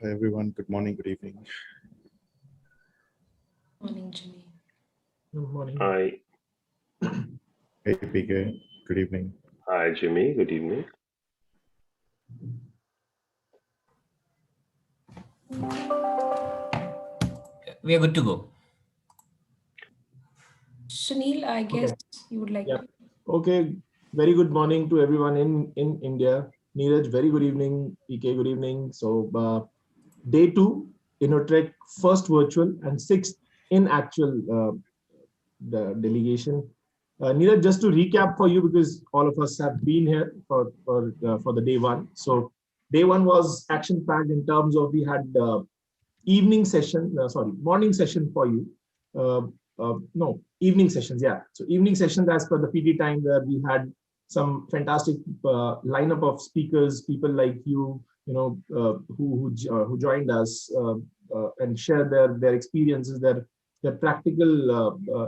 Hi everyone, good morning, good evening. Morning, Jimmy. Good morning. Hi, Hey PK, good evening. hi Jimmy. Good evening. We are good to go. Sunil, I guess Okay. you would like Yeah. to. Okay. Very good morning to everyone in India. Neeraj, very good evening. PK, good evening. So day 2, InnoTrek, first virtual and 6th in actual the delegation. Neeraj, just to recap for you, because all of us have been here for the day 1. So day 1 was action packed in terms of we had morning session for you. No, evening sessions. Yeah. So evening sessions as per the PT time, where we had some fantastic lineup of speakers, people like who joined us and share their experiences, their practical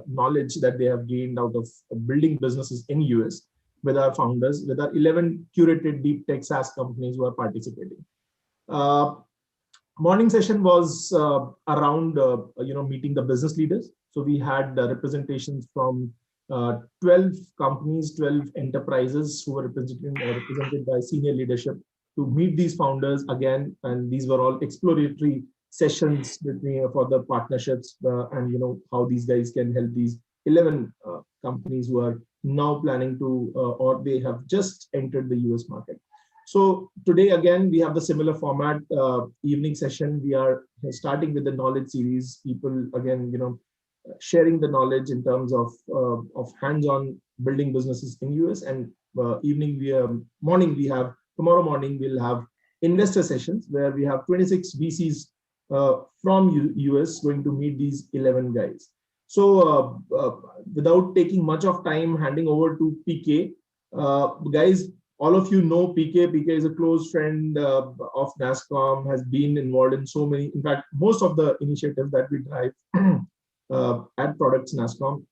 knowledge that they have gained out of building businesses in US with our founders, with our 11 curated deep tech SaaS companies who are participating. Morning session was around meeting the business leaders. So we had representations from 12 companies, 12 enterprises who were represented by senior leadership to meet these founders again, and these were all exploratory sessions for the partnerships and how these guys can help these 11 companies who are now planning to or they have just entered the US market. So today, again, we have the similar format, evening session. We are starting with the knowledge series. People, again, sharing the knowledge in terms of hands-on building businesses in US. And tomorrow morning, we'll have investor sessions where we have 26 VCs from US going to meet these 11 guys. So without taking much of time, handing over to PK, guys, all of you know PK. PK is a close friend of NASSCOM, has been involved in so many, in fact, most of the initiatives that we drive at Products NASSCOM.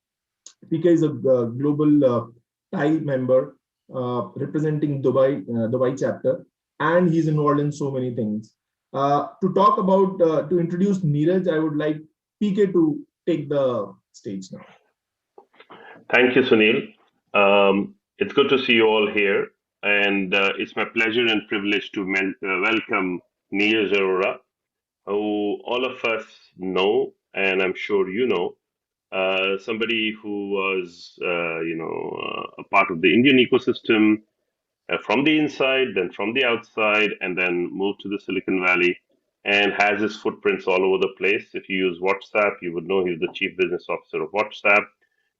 PK is a global TIE member representing Dubai chapter, and he's involved in so many things. To introduce Neeraj, I would like PK to take the stage now. Thank you, Sunil. It's good to see you all here, and it's my pleasure and privilege to welcome Neeraj Arora, who all of us know, and I'm sure you know, somebody who was, a part of the Indian ecosystem from the inside, then from the outside, and then moved to the Silicon Valley and has his footprints all over the place. If you use WhatsApp, you would know he's the chief business officer of WhatsApp.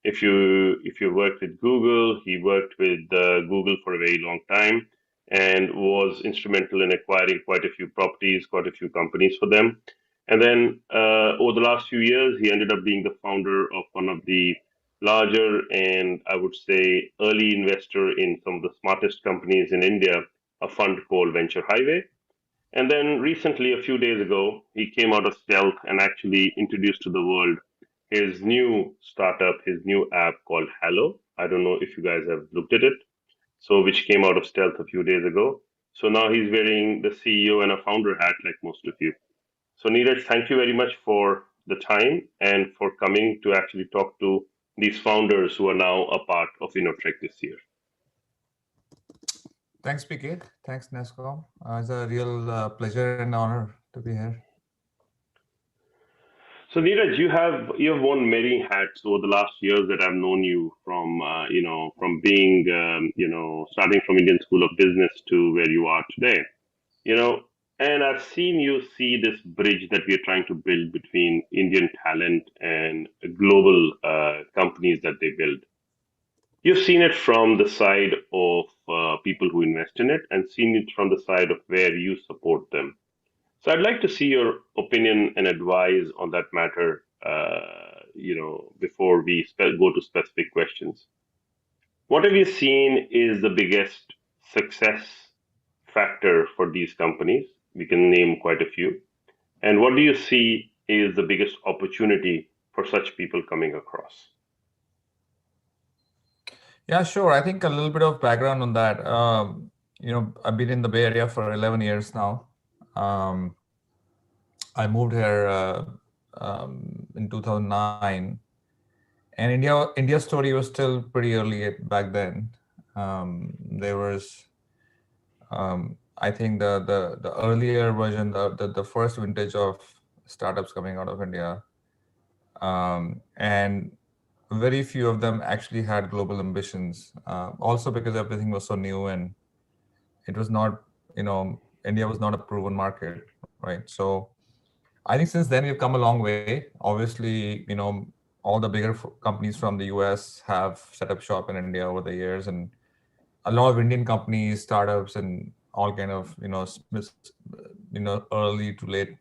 If you worked with Google, he worked with Google for a very long time and was instrumental in acquiring quite a few properties, quite a few companies for them. And then over the last few years, he ended up being the founder of one of the larger and I would say early investor in some of the smartest companies in India, a fund called Venture Highway. And then recently, a few days ago, he came out of stealth and actually introduced to the world his new startup, his new app called Hello. I don't know if you guys have looked at it. So, which came out of stealth a few days ago. So now he's wearing the CEO and a founder hat like most of you. So, Neeraj, thank you very much for the time and for coming to actually talk to these founders who are now a part of InnoTrek this year. Thanks, PK. Thanks, NASSCOM. It's a real pleasure and honor to be here. So, Neeraj, you have worn many hats over the last years that I've known you from, from being, starting from Indian School of Business to where you are today. You know, and I've seen you see this bridge that we are trying to build between Indian talent and global companies that they build. You've seen it from the side of people who invest in it and seen it from the side of where you support them. So I'd like to see your opinion and advice on that matter, before we go to specific questions. What have you seen is the biggest success factor for these companies? We can name quite a few. And what do you see is the biggest opportunity for such people coming across? Yeah, sure. I think a little bit of background on that. I've been in the Bay Area for 11 years now. Um, I moved here in 2009, and India's story was still pretty early back then. There was, I think, the earlier version, the first vintage of startups coming out of India, and very few of them actually had global ambitions. Also because everything was so new and it was not, India was not a proven market, right? So I think since then we've come a long way. Obviously, all the bigger companies from the US have set up shop in India over the years, and a lot of Indian companies, startups, and all kind of early to late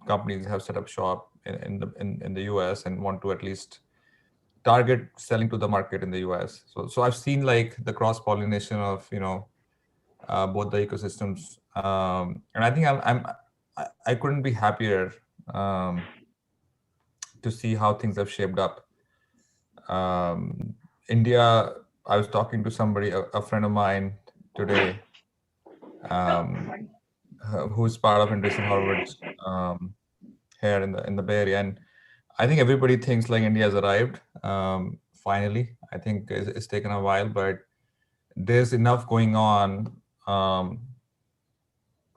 companies have set up shop in the US and want to at least target selling to the market in the US. So I've seen like the cross pollination of both the ecosystems, and I think I couldn't be happier to see how things have shaped up. India, I was talking to somebody, a friend of mine today, who's part of Anderson Harvard's here in the Bay Area, and I think everybody thinks like India has arrived. Finally, I think it's taken a while, but there's enough going on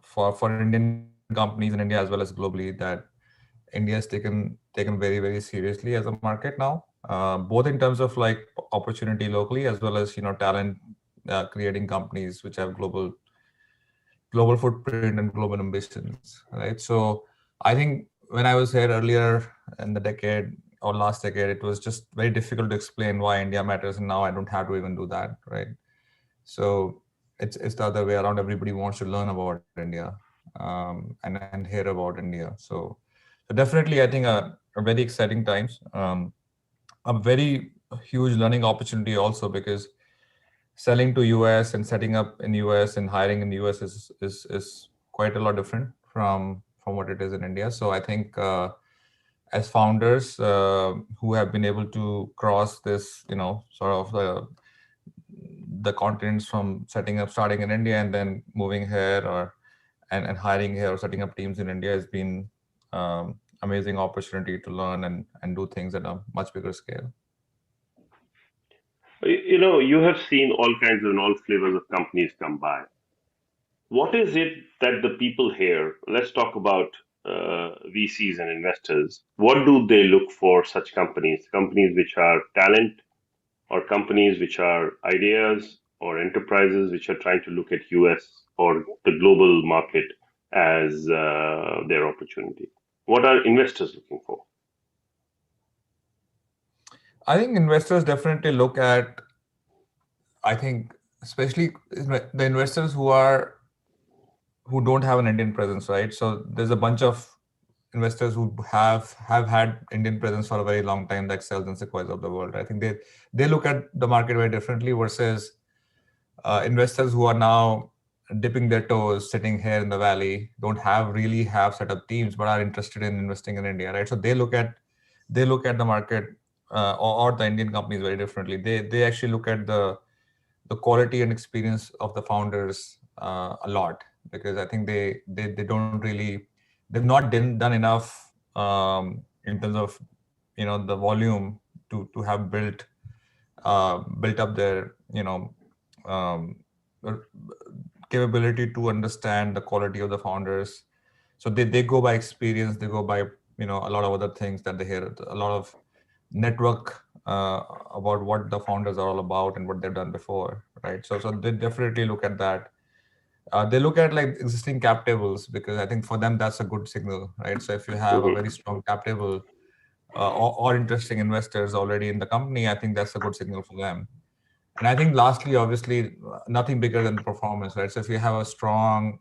for Indian companies in India as well as globally that India is taken very, very seriously as a market now, both in terms of like opportunity locally as well as talent, creating companies which have global footprint and global ambitions, right? So I think when I was here earlier in the decade or last decade, it was just very difficult to explain why India matters, and now I don't have to even do that, right? So it's the other way around. Everybody wants to learn about India, and hear about India. So definitely, I think a very exciting times, a very huge learning opportunity also, because selling to US and setting up in US and hiring in US is quite a lot different from what it is in India. So I think as founders who have been able to cross this, sort of the continents from starting in India and then moving here and hiring here or setting up teams in India has been amazing opportunity to learn and do things at a much bigger scale. You have seen all kinds and all flavors of companies come by. What is it that the people here, let's talk about VCs and investors, what do they look for such companies? Companies which are talent, or companies which are ideas, or enterprises which are trying to look at US or the global market as their opportunity? What are investors looking for? I think investors definitely look at, I think, especially the investors who don't have an Indian presence, right? So there's a bunch of investors who have had Indian presence for a very long time, like Cells and Sequoias of the world. I think they look at the market very differently versus investors who are now dipping their toes, sitting here in the valley, don't really have set up teams, but are interested in investing in India, right? So they look at the market or the Indian companies very differently. They actually look at the quality and experience of the founders a lot, because I think they don't really, they've not done enough in terms of the volume to have built up their um, capability to understand the quality of the founders. So they go by experience, they go by a lot of other things that they hear, a lot of network about what the founders are all about and what they've done before, right? So they definitely look at that. They look at like existing cap tables, because I think for them that's a good signal, right? So if you have a very strong cap table or interesting investors already in the company, I think that's a good signal for them. And I think lastly, obviously, nothing bigger than the performance, right? So if you have a strong,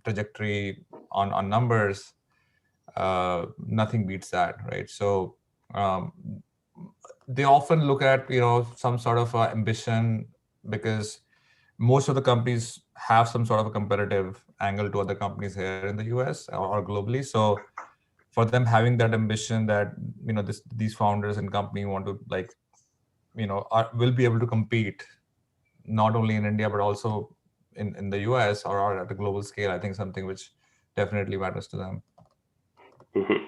trajectory on numbers, nothing beats that, right? So they often look at some sort of ambition, because most of the companies have some sort of a competitive angle to other companies here in the US or globally. So for them, having that ambition that these founders and company want to will be able to compete not only in India but also in the US or at a global scale, I think something which definitely matters to them. Mhm.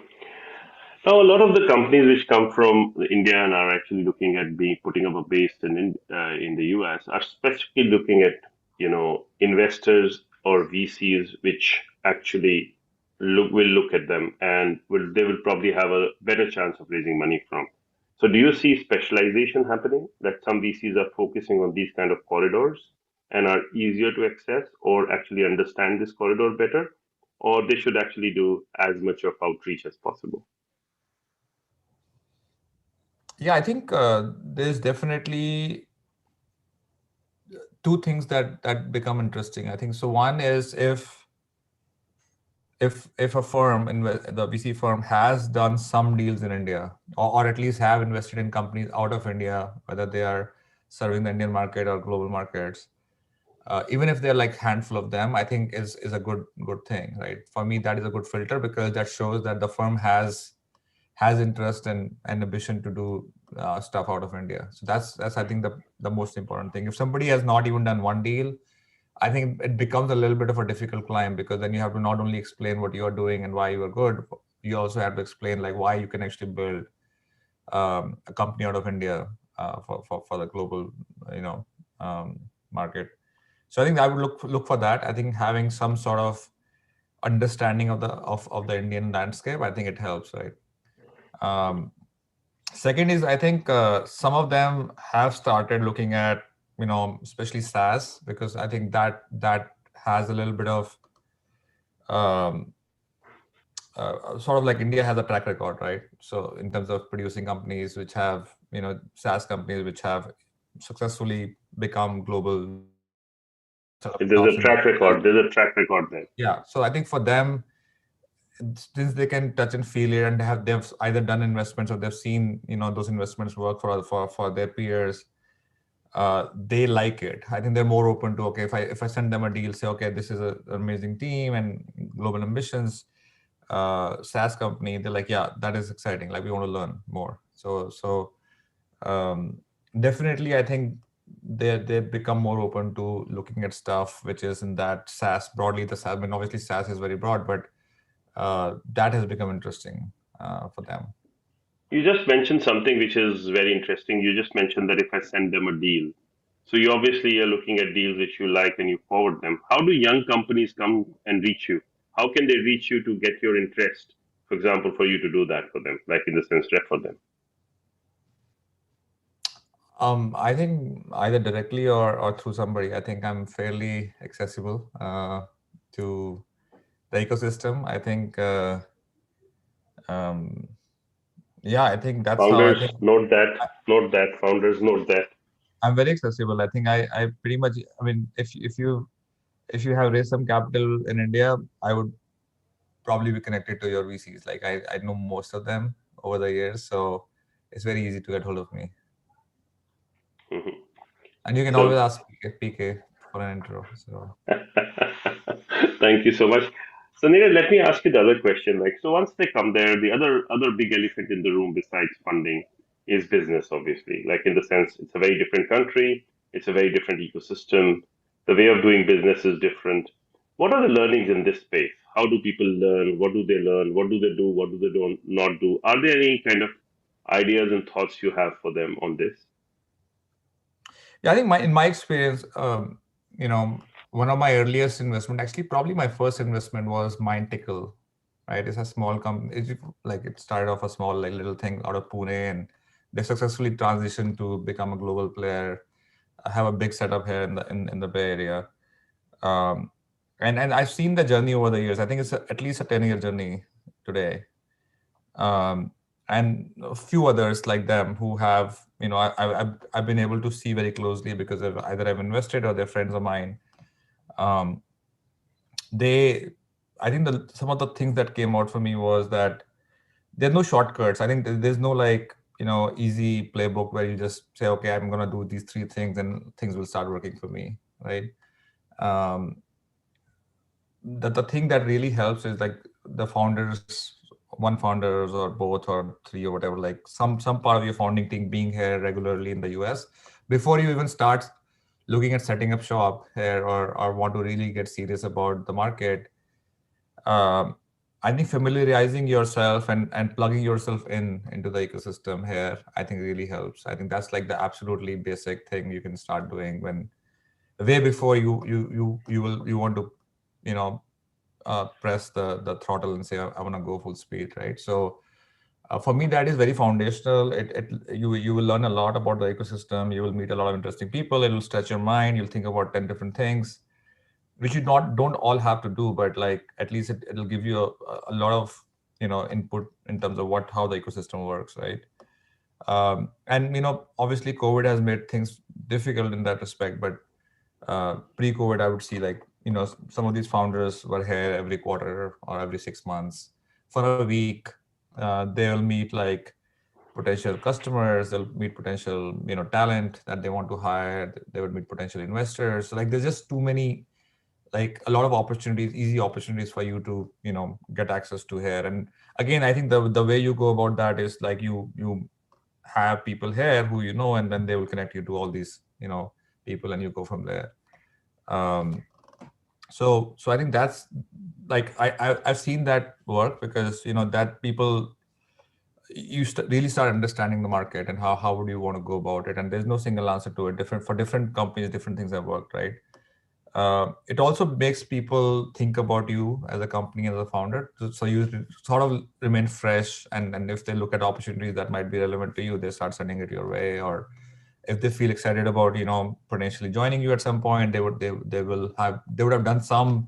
Now, a lot of the companies which come from India and are actually looking at putting up a base in the US are specifically looking at investors or VCs which actually will look at them and they will probably have a better chance of raising money from. So, do you see specialization happening that some VCs are focusing on these kind of corridors and are easier to access or actually understand this corridor better, or they should actually do as much of outreach as possible? Yeah, I think there's definitely two things that become interesting. I think so. One is if a firm, the VC firm, has done some deals in India, or at least have invested in companies out of India, whether they are serving the Indian market or global markets, even if they're like handful of them, I think is a good thing, right? For me, that is a good filter because that shows that the firm has interest and ambition to do stuff out of India. So that's I think the most important thing. If somebody has not even done one deal, I think it becomes a little bit of a difficult climb because then you have to not only explain what you're doing and why you are good, you also have to explain like why you can actually build a company out of India for the global market. So I think I would look for that. I think having some sort of understanding of the Indian landscape, I think it helps, right? Second is I think some of them have started looking at especially SaaS, because I think that has a little bit of sort of like India has a track record, right? So in terms of producing companies which have SaaS companies which have successfully become global. There's a track record. There's a track record there. Yeah. So I think for them, since they can touch and feel it, and they've either done investments or they've seen those investments work for their peers, they like it. I think they're more open to, okay, if I send them a deal, say, okay, this is an amazing team and global ambitions, SaaS company, they're like, yeah, that is exciting. Like, we want to learn more. So definitely, I think they become more open to looking at stuff which is in that SaaS broadly. The SaaS, I mean, obviously SaaS is very broad, but that has become interesting for them. You just mentioned something which is very interesting. You just mentioned that if I send them a deal, so you obviously are looking at deals which you like and you forward them. How do young companies come and reach you? How can they reach you to get your interest? For example, for you to do that for them, like in the sense refer them. I think either directly or through somebody. I think I'm fairly accessible to the ecosystem. I think, yeah, I think that's how I Founders, think. note that. Founders, note that. I'm very accessible. I think I pretty much, I mean, if you have raised some capital in India, I would probably be connected to your VCs. Like I know most of them over the years, so it's very easy to get hold of me. Mhm. And you can always ask PK for an intro. So thank you so much. So Neeraj, let me ask you the other question. Like, so once they come there, the other big elephant in the room besides funding is business, obviously. Like in the sense, it's a very different country, it's a very different ecosystem. The way of doing business is different. What are the learnings in this space? How do people learn? What do they learn? What do they do? What do they don't not do? Are there any kind of ideas and thoughts you have for them on this? yeah, I think in my experience, one of my earliest investment, actually probably my first investment, was MindTickle, right? It's a small company. It started off a small little thing out of Pune, and they successfully transitioned to become a global player. I have a big setup here in the Bay Area, and I've seen the journey over the years. I think it's at least a 10-year journey today, and a few others like them who have I've been able to see very closely because either I've invested or they're friends of mine. I think some of the things that came out for me was that there's no shortcuts. I think there's no easy playbook where you just say, okay, I'm going to do these 3 things and things will start working for me, right? The thing that really helps is like the founders, one founders or both or 3 or whatever, like some part of your founding team being here regularly in the US before you even start looking at setting up shop here or want to really get serious about the market. I think familiarizing yourself and plugging yourself into the ecosystem here, I think really helps. I think that's like the absolutely basic thing you can start doing when way before you want to, you know, press the throttle and say I want to go full speed, right? So for me, that is very foundational. You will learn a lot about the ecosystem. You will meet a lot of interesting people. It will stretch your mind. You'll think about 10 different things, which you don't all have to do, but like at least it'll give you a lot of, you know, input in terms of how the ecosystem works, right? And you know, obviously COVID has made things difficult in that respect, but pre-COVID, I would see, like, you know, some of these founders were here every quarter or every 6 months for a week. They'll meet like potential customers, they'll meet potential, you know, talent that they want to hire. They would meet potential investors. So like there's just too many, like a lot of opportunities, easy opportunities for you to, you know, get access to here. And again, I think the way you go about that is like you have people here who you know, and then they will connect you to all these, you know, people, and you go from there. So I think that's like I've seen that work, because you know that people, you really start understanding the market and how would you want to go about it, and there's no single answer to it. Different for different companies, different things have worked, right? It also makes people think about you as a company, as a founder, so you sort of remain fresh, and if they look at opportunities that might be relevant to you, they start sending it your way. Or if they feel excited about, you know, potentially joining you at some point, they would have done some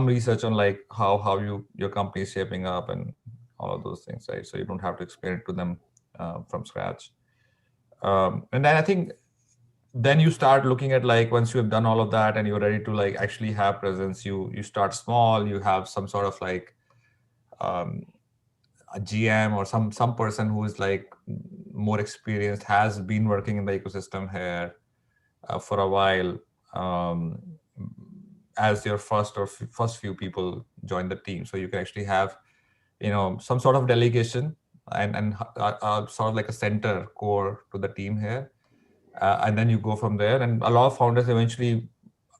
research on like how your company is shaping up and all of those things, right? So you don't have to explain it to them from scratch. And then I think then you start looking at, like, once you have done all of that and you're ready to like actually have presence, you start small. You have some sort of like a GM or some person who is like more experienced, has been working in the ecosystem here for a while, as your first few people join the team. So you can actually have, you know, some sort of delegation and sort of like a center core to the team here. And then you go from there. And a lot of founders eventually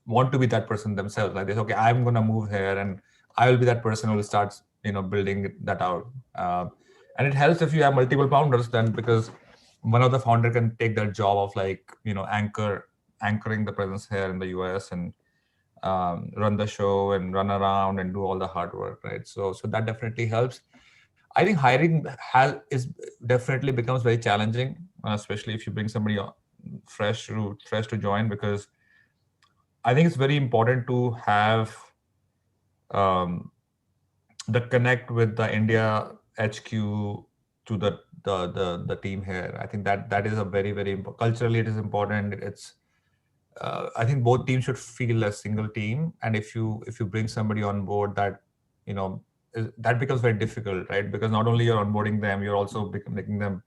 want to be that person themselves. Like, they say, okay, I'm going to move here and I will be that person who will start, you know, building that out. And it helps if you have multiple founders then, because one of the founder can take that job of like, you know, anchoring the presence here in the US and run the show and run around and do all the hard work, right? So that definitely helps. I think hiring definitely becomes very challenging, especially if you bring somebody fresh to join, because I think it's very important to have the connect with the India HQ to the team here. I think that is a very, very important. Culturally, it is important. It's I think both teams should feel a single team, and if you bring somebody on board that, you know, that becomes very difficult, right? Because not only you're onboarding them, you're also making them,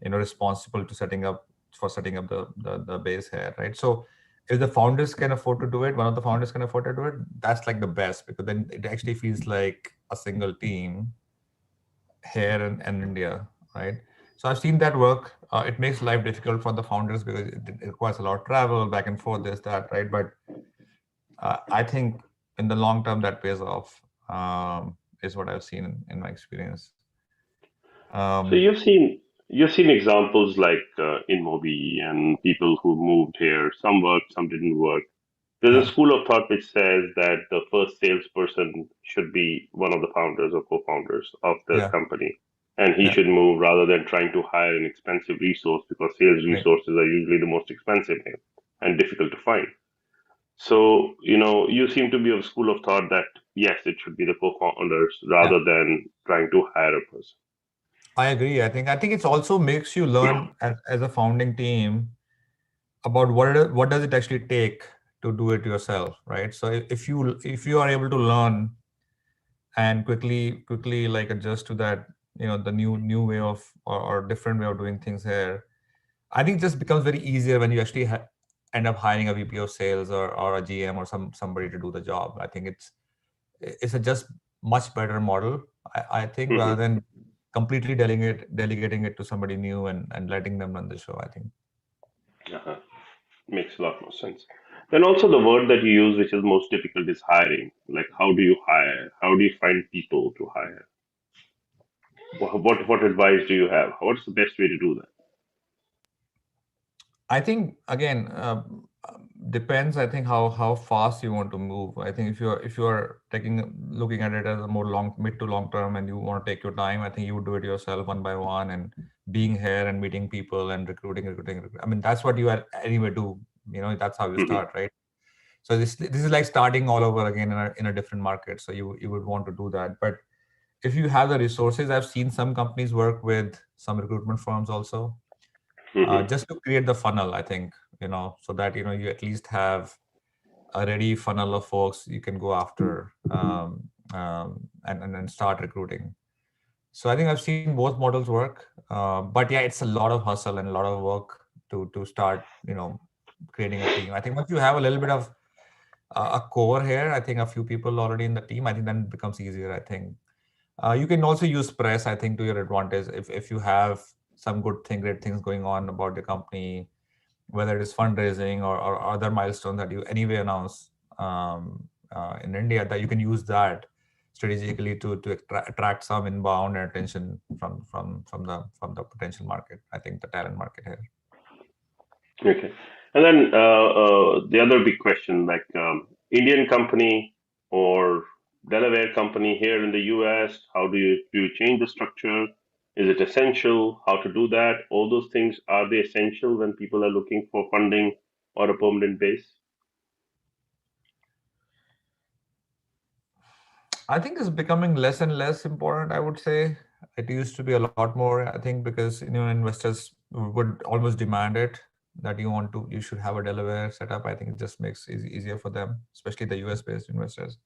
you know, responsible to setting up the base here, right? So if the founders can afford to do it, one of the founders can afford to do it, that's like the best, because then it actually feels like a single team here in India, right? So I've seen that work. It makes life difficult for the founders because it requires a lot of travel back and forth, this, that, right? But I think in the long term that pays off, is what I've seen in my experience. So you've seen examples like InMobi and people who moved here. Some worked, some didn't work. There's a school of thought which says that the first salesperson should be one of the founders or co-founders of the company, and he should move rather than trying to hire an expensive resource, because sales resources are usually the most expensive here and difficult to find. So, you know, you seem to be of school of thought that yes, it should be the co-founders rather than trying to hire a person. I agree. I think it's also makes you learn as a founding team about what does it actually take to do it yourself, right? So if you are able to learn and quickly like adjust to that, you know, the new way of or different way of doing things here, I think it just becomes very easier when you actually end up hiring a VP of sales or a GM or somebody to do the job. I think it's a just much better model, I think, rather than completely delegating it to somebody new and letting them run the show, I think. Makes a lot more sense. Then also the word that you use, which is most difficult, is hiring. Like, how do you hire? How do you find people to hire? What advice do you have? What's the best way to do that? I think again depends. I think how fast you want to move. I think if you're looking at it as a more mid to long term, and you want to take your time, I think you would do it yourself one by one, and being here and meeting people and recruiting. I mean, that's what you are anyway do. That's how you Mhm. start, right? So this is like starting all over again in a different market. So you would want to do that. But if you have the resources, I've seen some companies work with some recruitment firms also, Mhm. just to create the funnel, I think, so that you at least have a ready funnel of folks you can go after, and start recruiting. So I think I've seen both models work, but yeah, it's a lot of hustle and a lot of work to start creating a team. I think once you have a little bit of a core here, I think a few people already in the team, I think then it becomes easier. I think you can also use press, I think, to your advantage if you have some great things going on about the company, whether it is fundraising or other milestones that you anyway announce in India, that you can use that strategically to attract some inbound attention from the potential market. I think the talent market here. Okay. And then the other big question, like Indian company or Delaware company here in the US, how do you change the structure? Is it essential? How to do that? All those things, are they essential when people are looking for funding or a permanent base? I think it's becoming less and less important, I would say. It used to be a lot more, I think, because investors would almost demand it, that you should have a Delaware setup. I think it just makes it easier for them, especially the US based investors.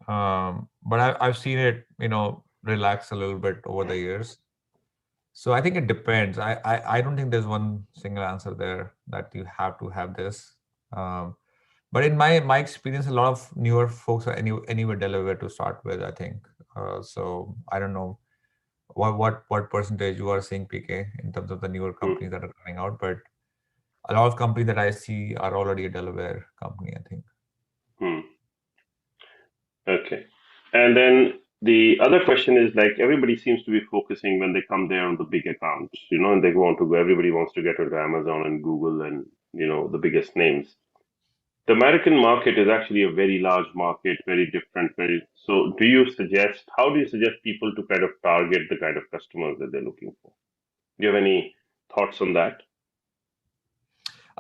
But I've seen it, relax a little bit over the years. So I think it depends. I don't think there's one single answer there that you have to have this. Um, but in my experience, a lot of newer folks are anywhere Delaware to start with, I think. So I don't know what percentage you are seeing, PK, in terms of the newer Hmm. companies that are coming out, but a lot of companies that I see are already a Delaware company, I think. Hmm. Okay. And then the other question is, like, everybody seems to be focusing when they come there on the big accounts, and they want to go, everybody wants to get into Amazon and Google and, the biggest names. The American market is actually a very large market, very different, so how do you suggest people to kind of target the kind of customers that they're looking for? Do you have any thoughts on that?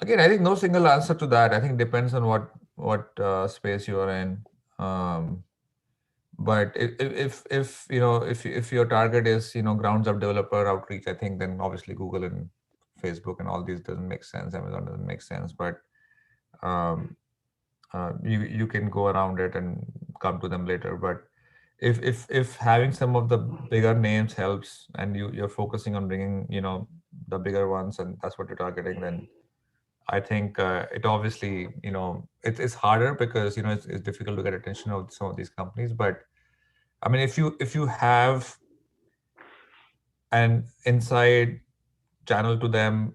Again, I think no single answer to that. I think it depends on what space you are in. Um, but if your target is grounds up developer outreach, I think then obviously Google and Facebook and all these doesn't make sense. Amazon doesn't make sense. But um, you can go around it and come to them later. But if having some of the bigger names helps, and you're focusing on bringing the bigger ones, and that's what you're targeting, then I think it obviously it's harder because it's difficult to get attention of some of these companies. But I mean, if you have an inside channel to them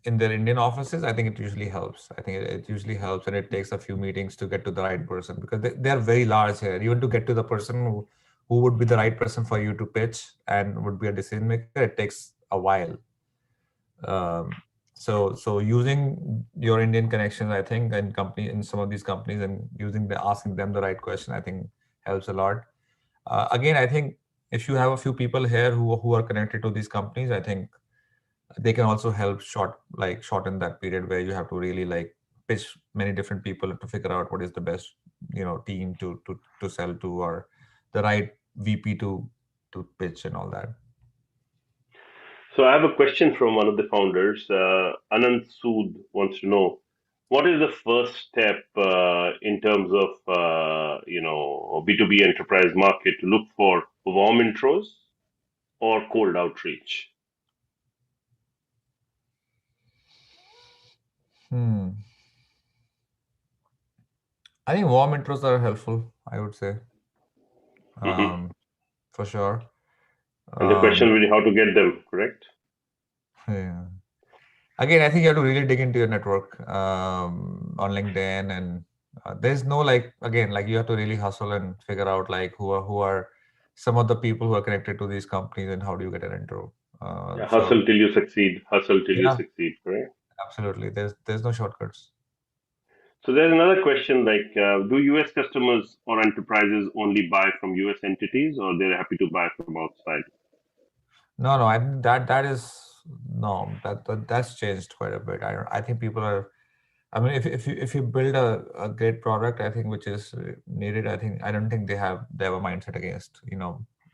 in their Indian offices, I think it usually helps. I think it usually helps, and it takes a few meetings to get to the right person, because they are very large here. Even to get to the person who would be the right person for you to pitch and would be a decision maker, it takes a while. So using your Indian connections, I think, in some of these companies, and asking them the right question, I think helps a lot. Again, I think if you have a few people here who are connected to these companies, I think they can also help shorten that period where you have to really pitch many different people to figure out what is the best team to sell to, or the right VP to pitch and all that. So I have a question from one of the founders. Anand Sood wants to know, what is the first step in terms of B2B enterprise market to look for warm intros or cold outreach? I think warm intros are helpful, I would say, Hmm. for sure. And the question will be how to get them, correct? Yeah. Again, I think you have to really dig into your network on LinkedIn, and there's no like again like you have to really hustle and figure out like who are some of the people who are connected to these companies and how do you get an intro. Yeah, hustle So till you succeed. Hustle till you yeah, succeed, correct? absolutely. There's no shortcuts. So there's another question like, do US customers or enterprises only buy from US entities, or they're happy to buy from outside? No, I think that is no that's changed quite a bit. I think people are. I mean, if you build a great product, I think which is needed, I don't think they have a mindset against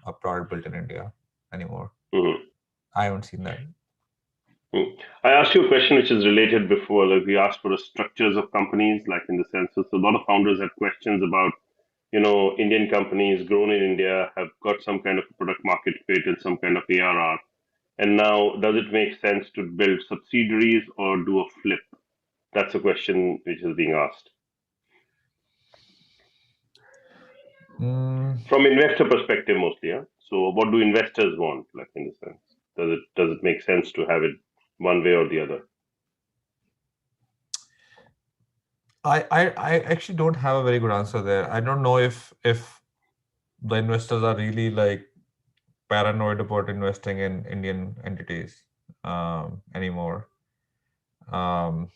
a product built in India anymore. Mhm. I haven't seen that. Hmm. I asked you a question which is related before. Like we asked for the structures of companies, like in the sense that a lot of founders had questions about, Indian companies grown in India have got some kind of product market fit and some kind of ARR. And now, does it make sense to build subsidiaries or do a flip? That's a question which is being asked Mm, from investor perspective mostly. Yeah. So, what do investors want? Like in the sense, does it make sense to have it one way or the other? I actually don't have a very good answer there. I don't know if the investors are really like paranoid about investing in Indian entities anymore. Um,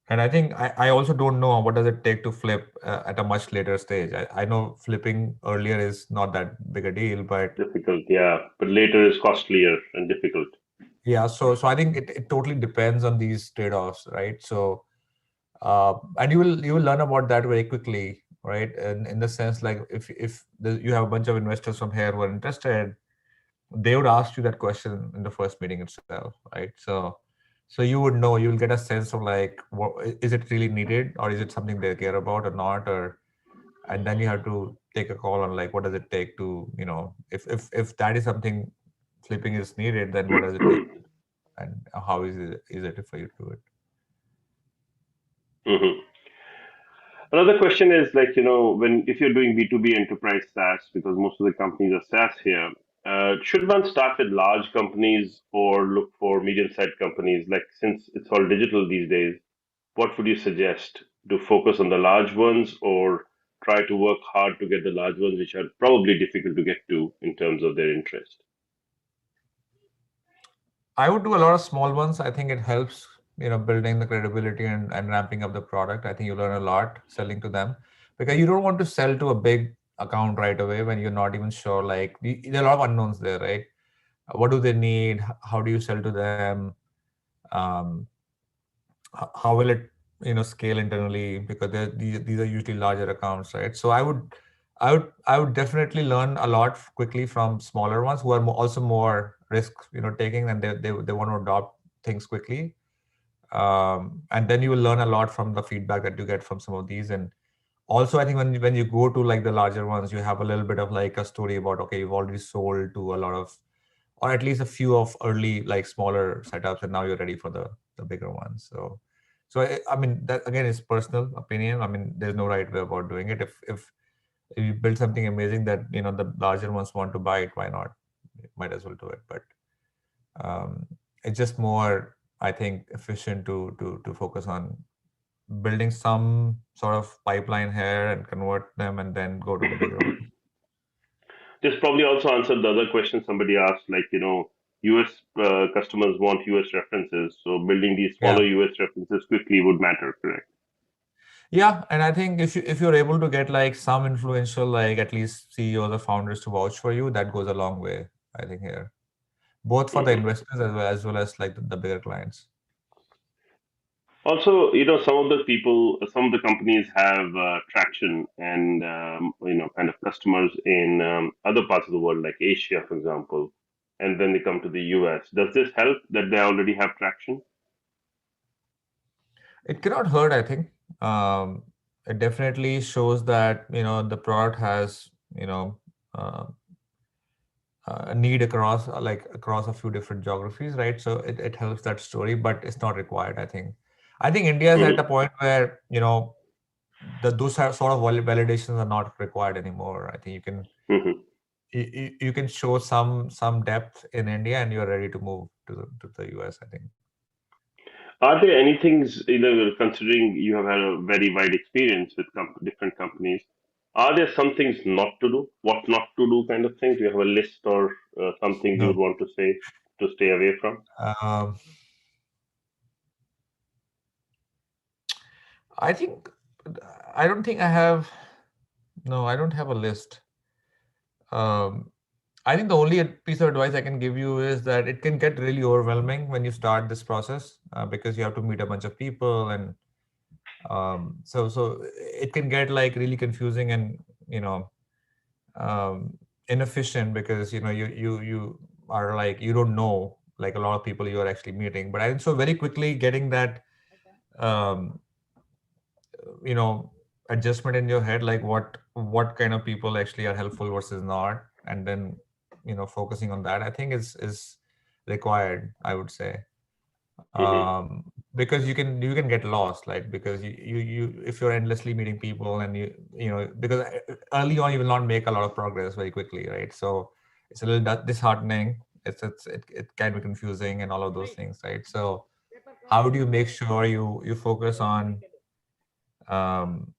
and I think I also don't know what does it take to flip at a much later stage. I know flipping earlier is not that big a deal, but Difficult, yeah. But later is costlier and difficult. yeah, so I think it totally depends on these trade-offs, right? So and you will learn about that very quickly, right? And in the sense like if you have a bunch of investors from here who are interested, they would ask you that question in the first meeting itself, right? So you would know, you'll get a sense of like, what is it really needed, or is it something they care about or not, or and then you have to take a call on like what does it take to, if that is something flipping is needed, then what does it take, and how is it for you to do it. Hmm. Another question is like, when if you're doing B2B enterprise SaaS, because most of the companies are SaaS here, should one start with large companies or look for medium-sized companies? Like since it's all digital these days, what would you suggest? To focus on the large ones or try to work hard to get the large ones, which are probably difficult to get to in terms of their interest? I would do a lot of small ones. I think it helps, building the credibility and ramping up the product. I think you learn a lot selling to them, because you don't want to sell to a big account right away when you're not even sure. Like there are a lot of unknowns there, right? What do they need? How do you sell to them? Um, how will it, scale internally? Because these are usually larger accounts, right? So I would definitely learn a lot quickly from smaller ones who are also more risk, taking, and they want to adopt things quickly. And then you will learn a lot from the feedback that you get from some of these. And also, I think when you go to like the larger ones, you have a little bit of like a story about, okay, you've already sold to a lot of, or at least a few of early like smaller setups, and now you're ready for the bigger ones. So I mean, that again is personal opinion. I mean, there's no right way about doing it. If you build something amazing that the larger ones want to buy it, why not? Might as well do it. But um, it's just more, I think, efficient to focus on building some sort of pipeline here and convert them, and then go to the bigger one. This probably also answered the other question somebody asked, like, US customers want US references. So building these Yeah. smaller US references quickly would matter, correct? Yeah, and I think if you're able to get like some influential, like at least CEOs or founders to vouch for you, that goes a long way, I think here, both for the Hmm. investors as well as like the bigger clients. Also, some of the people, some of the companies have traction and, kind of customers in other parts of the world, like Asia, for example, and then they come to the US. Does this help that they already have traction? It cannot hurt, I think. Um, it definitely shows that the product has uh, a need across a few different geographies, right? So it helps that story, but it's not required. I think India is at a Hmm. point where those sort of validations are not required anymore. I think Hmm. you can show some depth in India, and you're ready to move to the US, I think. Are there any things, considering you have had a very wide experience with different companies, are there some things not to do, what not to do kind of thing? Do you have a list or something you would No. want to say to stay away from? I think I don't think I have. No, I don't have a list. I think the only piece of advice I can give you is that it can get really overwhelming when you start this process because you have to meet a bunch of people, and so it can get like really confusing and inefficient because you are like you don't know like a lot of people you are actually meeting. But I think so very quickly getting that um, adjustment in your head, like what kind of people actually are helpful versus not, and then focusing on that, I think is required, I would say. Because you can get lost, like because you if you're endlessly meeting people and because early on you will not make a lot of progress very quickly, right? So it's a little disheartening. It can be confusing and all of those things, right? So how do you make sure you focus on um,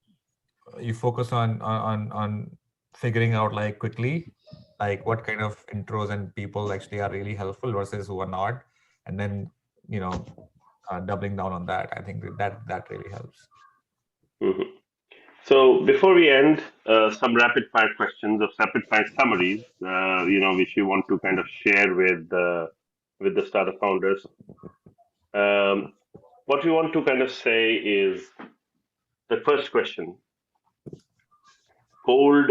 figuring out like quickly like what kind of intros and people actually are really helpful versus who are not, and then doubling down on that. I think that really helps. Mhm. So before we end, some rapid fire questions or rapid fire summaries, which you want to kind of share with the startup founders. Um, what we want to kind of say is the first question: cold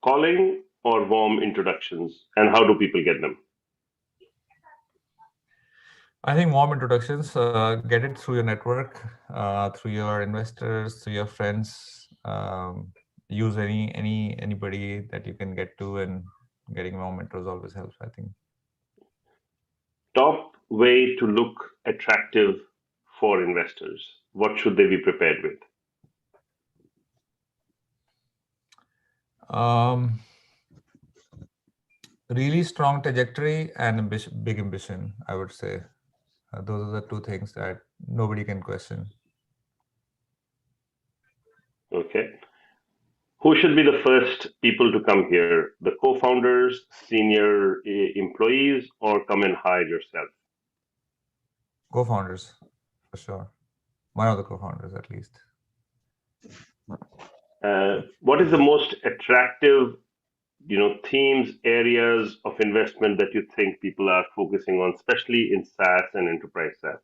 calling or warm introductions, and how do people get them? I think warm introductions, get it through your network, through your investors, through your friends. Use anybody that you can get to, and getting warm intros always helps, I think. Top way to look attractive for investors. What should they be prepared with? Really strong trajectory and big ambition, I would say. Those are the two things that nobody can question. Okay. Who should be the first people to come here? The co-founders, senior employees, or come and hire yourself? Co-founders, for sure. One of the co-founders, at least. What is the most attractive, themes, areas of investment that you think people are focusing on, especially in SaaS and enterprise SaaS?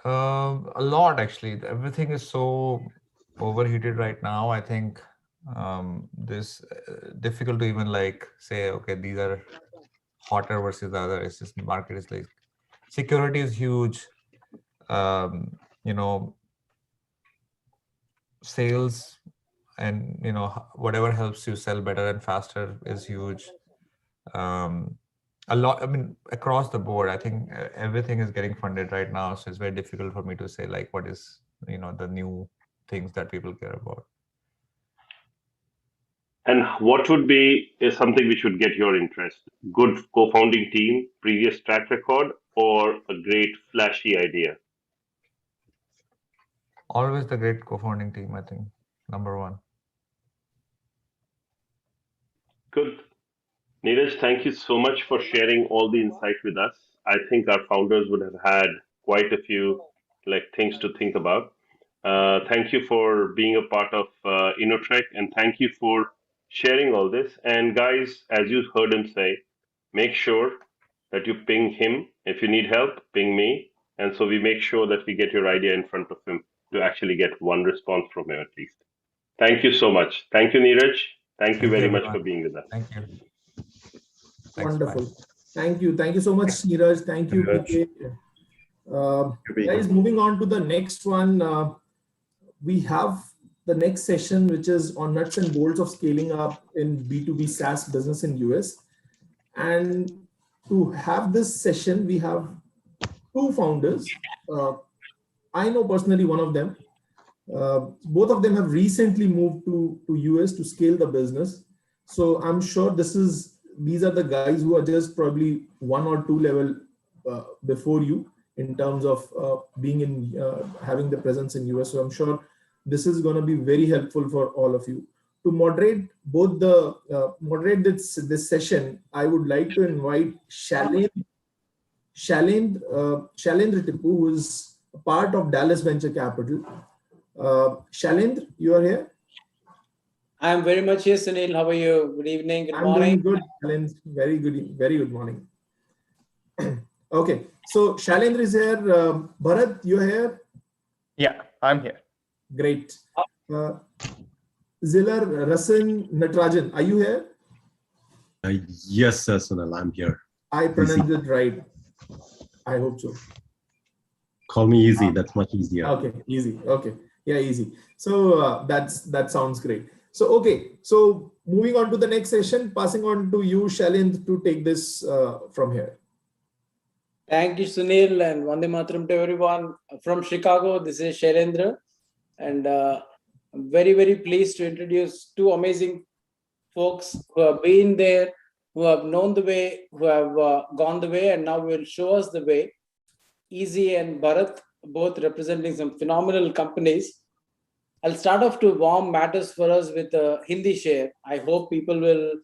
A lot, actually. Everything is so overheated right now. I think this difficult to even like say, okay, these are hotter versus the other. It's just market is like security is huge. You know, sales and whatever helps you sell better and faster is huge. A lot, I mean, across the board, I think everything is getting funded right now, so it's very difficult for me to say like what is the new things that people care about. And what would be something which would get your interest? Good co-founding team, previous track record, or a great flashy idea? Always the great co-founding team, I think, number one. Good. Neeraj, thank you so much for sharing all the insight with us. I think our founders would have had quite a few things to think about. Thank you for being a part of InnoTrek, and thank you for sharing all this. And guys, as you heard him say, make sure that you ping him. If you need help, ping me. And so we make sure that we get your idea in front of him to actually get one response from him at least. Thank you so much. Thank you, Neeraj. Thank you very much for everyone. being with us. Thank you. Thanks, Wonderful. bye. Thank you. Thank you so much, Neeraj. Thank you, Neeraj. PK. Guys, moving on to the next one. We have the next session, which is on nuts and bolts of scaling up in B2B SaaS business in US. And to have this session, we have two founders. I know personally one of them. Both of them have recently moved to US to scale the business. So I'm sure this is these are the guys who are just probably 1 or 2 level before you in terms of being in having the presence in US. So I'm sure this is going to be very helpful for all of you. To moderate both the moderate this session, I would like to invite Shailendra Tipu, who is a part of Dallas Venture Capital. Shailendra, you are here. I'm very much here, Sunil. How are you? Good evening. Good I'm morning. doing good, Shailendra. Very good morning. Okay, so Shailendra is here. Bharat, you're here. Yeah, I'm here. Great. Zilar Rasan Natarajan, are you here? Yes, sir, Sunil, I'm here. I pronounced it right. I hope so. Call me easy. That's much easier. Okay, easy. Okay, yeah, easy. So that sounds great. So okay, so moving on to the next session, passing on to you, Shailendra, to take this from here. Thank you, Sunil, and Vande Mataram to everyone. From Chicago, this is Shailendra, and I'm very, very pleased to introduce two amazing folks who have been there, who have known the way, who have gone the way, and now will show us the way. Easy and Bharat, both representing some phenomenal companies. I'll start off to warm matters for us with a Hindi share. I hope people will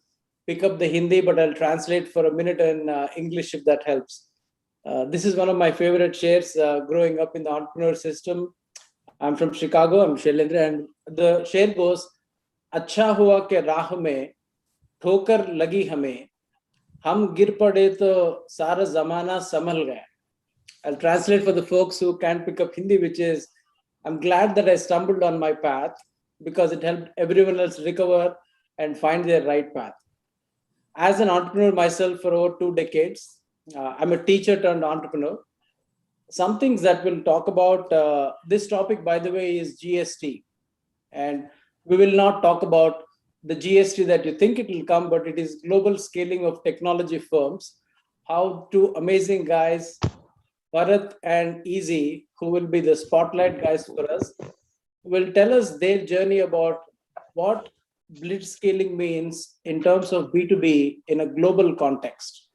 pick up the Hindi, but I'll translate for a minute in English if that helps. This is one of my favorite shares growing up in the entrepreneur system. I'm from Chicago, I'm Shailendra, and the share goes, अच्छा हुआ के राह में ठोकर लगी हमें, हम गिर पड़े तो सारा जमाना संभल गया. I'll translate for the folks who can't pick up Hindi, which is, I'm glad that I stumbled on my path because it helped everyone else recover and find their right path. As an entrepreneur myself for over 2 decades, I'm a teacher turned entrepreneur. Some things that we'll talk about, this topic, by the way, is GST. And we will not talk about the GST that you think it will come, but it is global scaling of technology firms. How two amazing guys, Bharat and Easy, who will be the spotlight guys for us, will tell us their journey about what blitzscaling means in terms of B2B in a global context.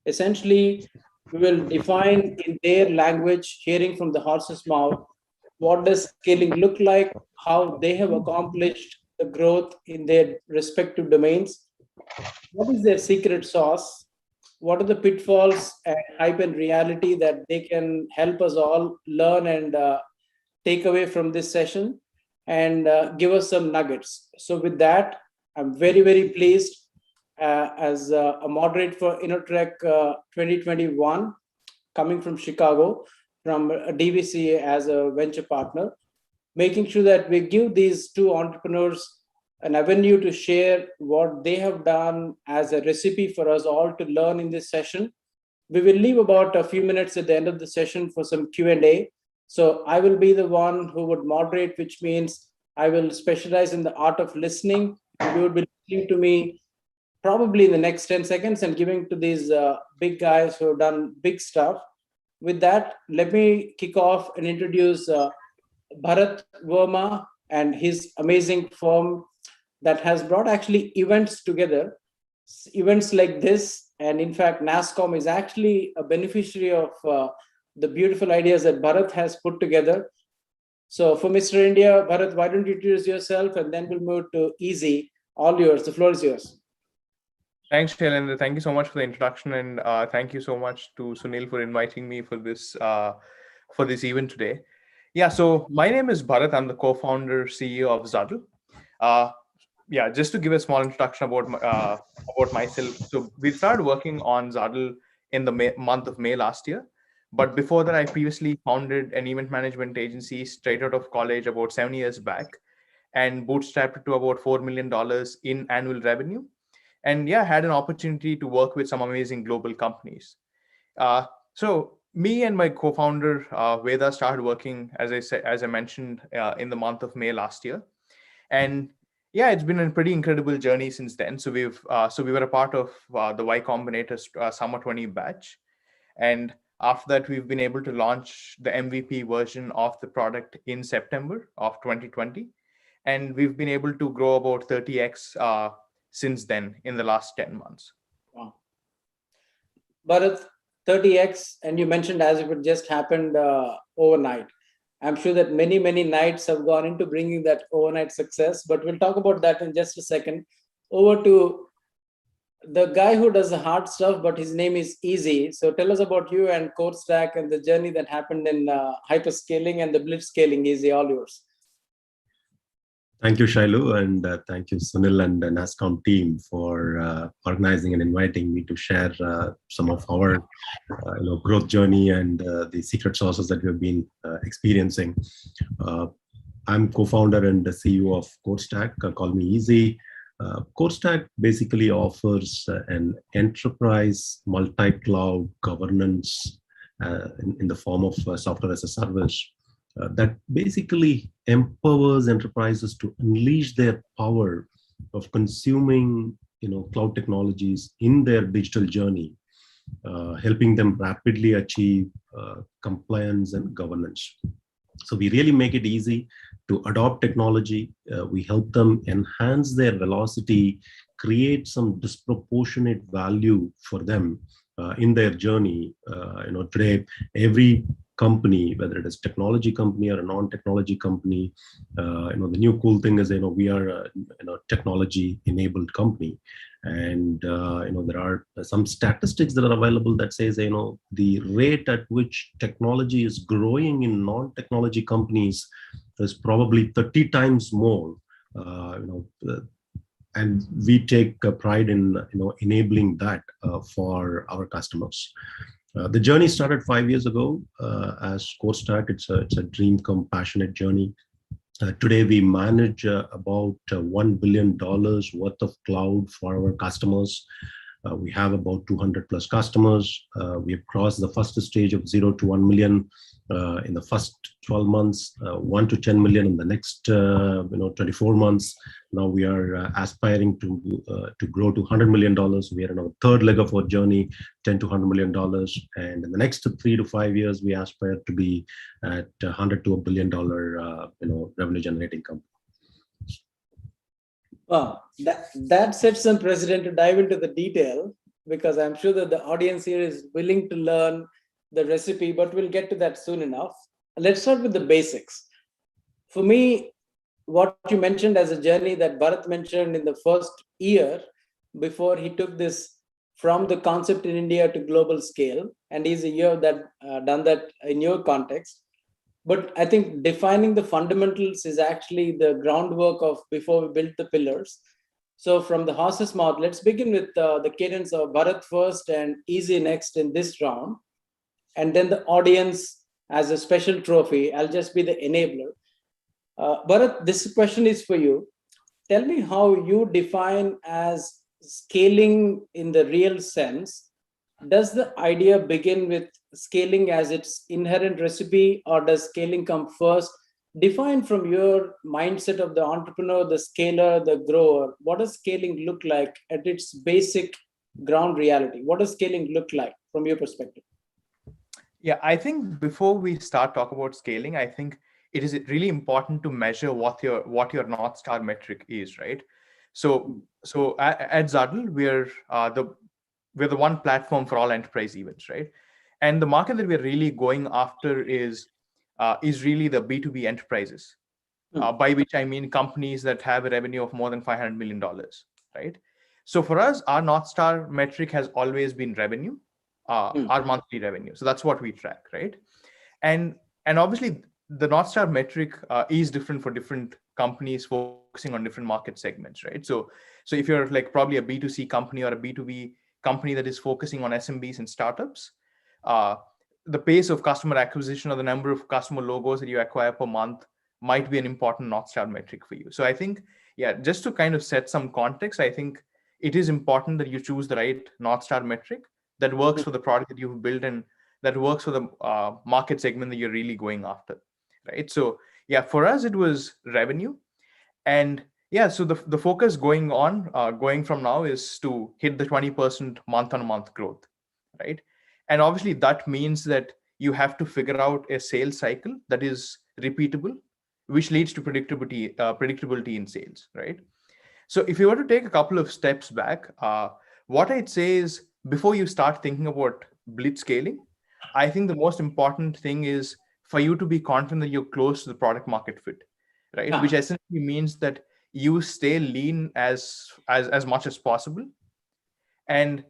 Essentially, we will define in their language, hearing from the horse's mouth, what does scaling look like, how they have accomplished the growth in their respective domains, what is their secret sauce, what are the pitfalls and hype and reality that they can help us all learn and take away from this session, and give us some nuggets. So with that, I'm very, very pleased as a moderator for InnoTrek 2021, coming from Chicago, from DVC as a venture partner, making sure that we give these two entrepreneurs an avenue to share what they have done as a recipe for us all to learn in this session. We will leave about a few minutes at the end of the session for some Q&A. So I will be the one who would moderate, which means I will specialize in the art of listening. You would be listening to me probably in the next 10 seconds and giving to these big guys who have done big stuff. With that, let me kick off and introduce Bharat Verma and his amazing firm that has brought actually events together, events like this. And in fact, NASSCOM is actually a beneficiary of the beautiful ideas that Bharat has put together. So for Mr. India, Bharat, why don't you introduce yourself, and then we'll move to Easy. All yours, the floor is yours. Thanks, Shailendra. Thank you so much for the introduction, and thank you so much to Sunil for inviting me for this event today. Yeah, so my name is Bharat. I'm the co-founder, CEO of Zadl. Yeah, just to give a small introduction about myself. So we started working on Zadl in the month of May last year. But before that, I previously founded an event management agency straight out of college about 7 years back, and bootstrapped it to about $4 million in annual revenue. And yeah, had an opportunity to work with some amazing global companies. So me and my co-founder Veda started working, as I mentioned, in the month of May last year, and yeah, it's been a pretty incredible journey since then. So we were a part of the Y Combinator Summer 20 batch, and after that, we've been able to launch the MVP version of the product in September of 2020, and we've been able to grow about 30x since then in the last 10 months. Wow. Bharat, 30x, and you mentioned as if it just happened overnight. I'm sure that many, many nights have gone into bringing that overnight success, but we'll talk about that in just a second. Over to the guy who does the hard stuff, but his name is Easy. So tell us about you and CodeStack and the journey that happened in hyperscaling and the blitzscaling. Easy, all yours. Thank you, Shailu, and thank you, Sunil and the NASSCOM team for organizing and inviting me to share some of our growth journey and the secret sauces that we've been experiencing. I'm co-founder and the CEO of CodeStack. Call me Easy. CodeStack basically offers an enterprise multi-cloud governance in the form of software as a service that basically empowers enterprises to unleash their power of consuming cloud technologies in their digital journey, helping them rapidly achieve compliance and governance. So we really make it easy to adopt technology. We help them enhance their velocity, create some disproportionate value for them in their journey. Today, every company, whether it is technology company or a non-technology company, the new cool thing is, we are a technology-enabled company. And there are some statistics that are available that says the rate at which technology is growing in non-technology companies is probably 30 times more. And we take pride in enabling that for our customers. The journey started 5 years ago as CodeStack. It's a dream come passionate journey. Today, we manage about $1 billion worth of cloud for our customers. We have about 200 plus customers. We have crossed the first stage of 0 to 1 million in the first 12 months, 1 to 10 million in the next 24 months. Now we are aspiring to grow to $100 million. We are in our third leg of our journey, $10 to $100 million. And in the next 3 to 5 years, we aspire to be at $100 to $1 billion revenue generating company. Well, that sets some precedent to dive into the detail, because I'm sure that the audience here is willing to learn the recipe, but we'll get to that soon enough. Let's start with the basics. For me, what you mentioned as a journey that Bharat mentioned in the first year before he took this from the concept in India to global scale, and he's a year that done that in your context. But I think defining the fundamentals is actually the groundwork of before we build the pillars. So from the horse's mouth, let's begin with the cadence of Bharat first and Easy next in this round. And then the audience as a special trophy. I'll just be the enabler. Bharat, this question is for you. Tell me how you define as scaling in the real sense. Does the idea begin with scaling as its inherent recipe, or does scaling come first? Define from your mindset of the entrepreneur, the scaler, the grower. What does scaling look like at its basic ground reality? What does scaling look like from your perspective? Yeah, I think before we start talking about scaling, I think it is really important to measure what your North Star metric is, right? So at Zadl, we're the one platform for all enterprise events, right? And the market that we're really going after is really the B2B enterprises, by which I mean companies that have a revenue of more than $500 million, right? So for us, our North Star metric has always been revenue, our monthly revenue. So that's what we track, right? And obviously the North Star metric is different for different companies focusing on different market segments, right? So if you're like probably a B2C company or a B2B company that is focusing on SMBs and startups, the pace of customer acquisition or the number of customer logos that you acquire per month might be an important North Star metric for you. So I think, yeah, just to kind of set some context, I think it is important that you choose the right North Star metric that works for the product that you've built and that works for the market segment that you're really going after, right? So yeah, for us, it was revenue. And yeah, so the focus going from now is to hit the 20% month-on-month growth, right? And obviously that means that you have to figure out a sales cycle that is repeatable, which leads to predictability in sales, right? So if you were to take a couple of steps back, what I'd say is before you start thinking about blitz scaling, I think the most important thing is for you to be confident that you're close to the product market fit, right? Yeah. Which essentially means that you stay lean as much as possible, and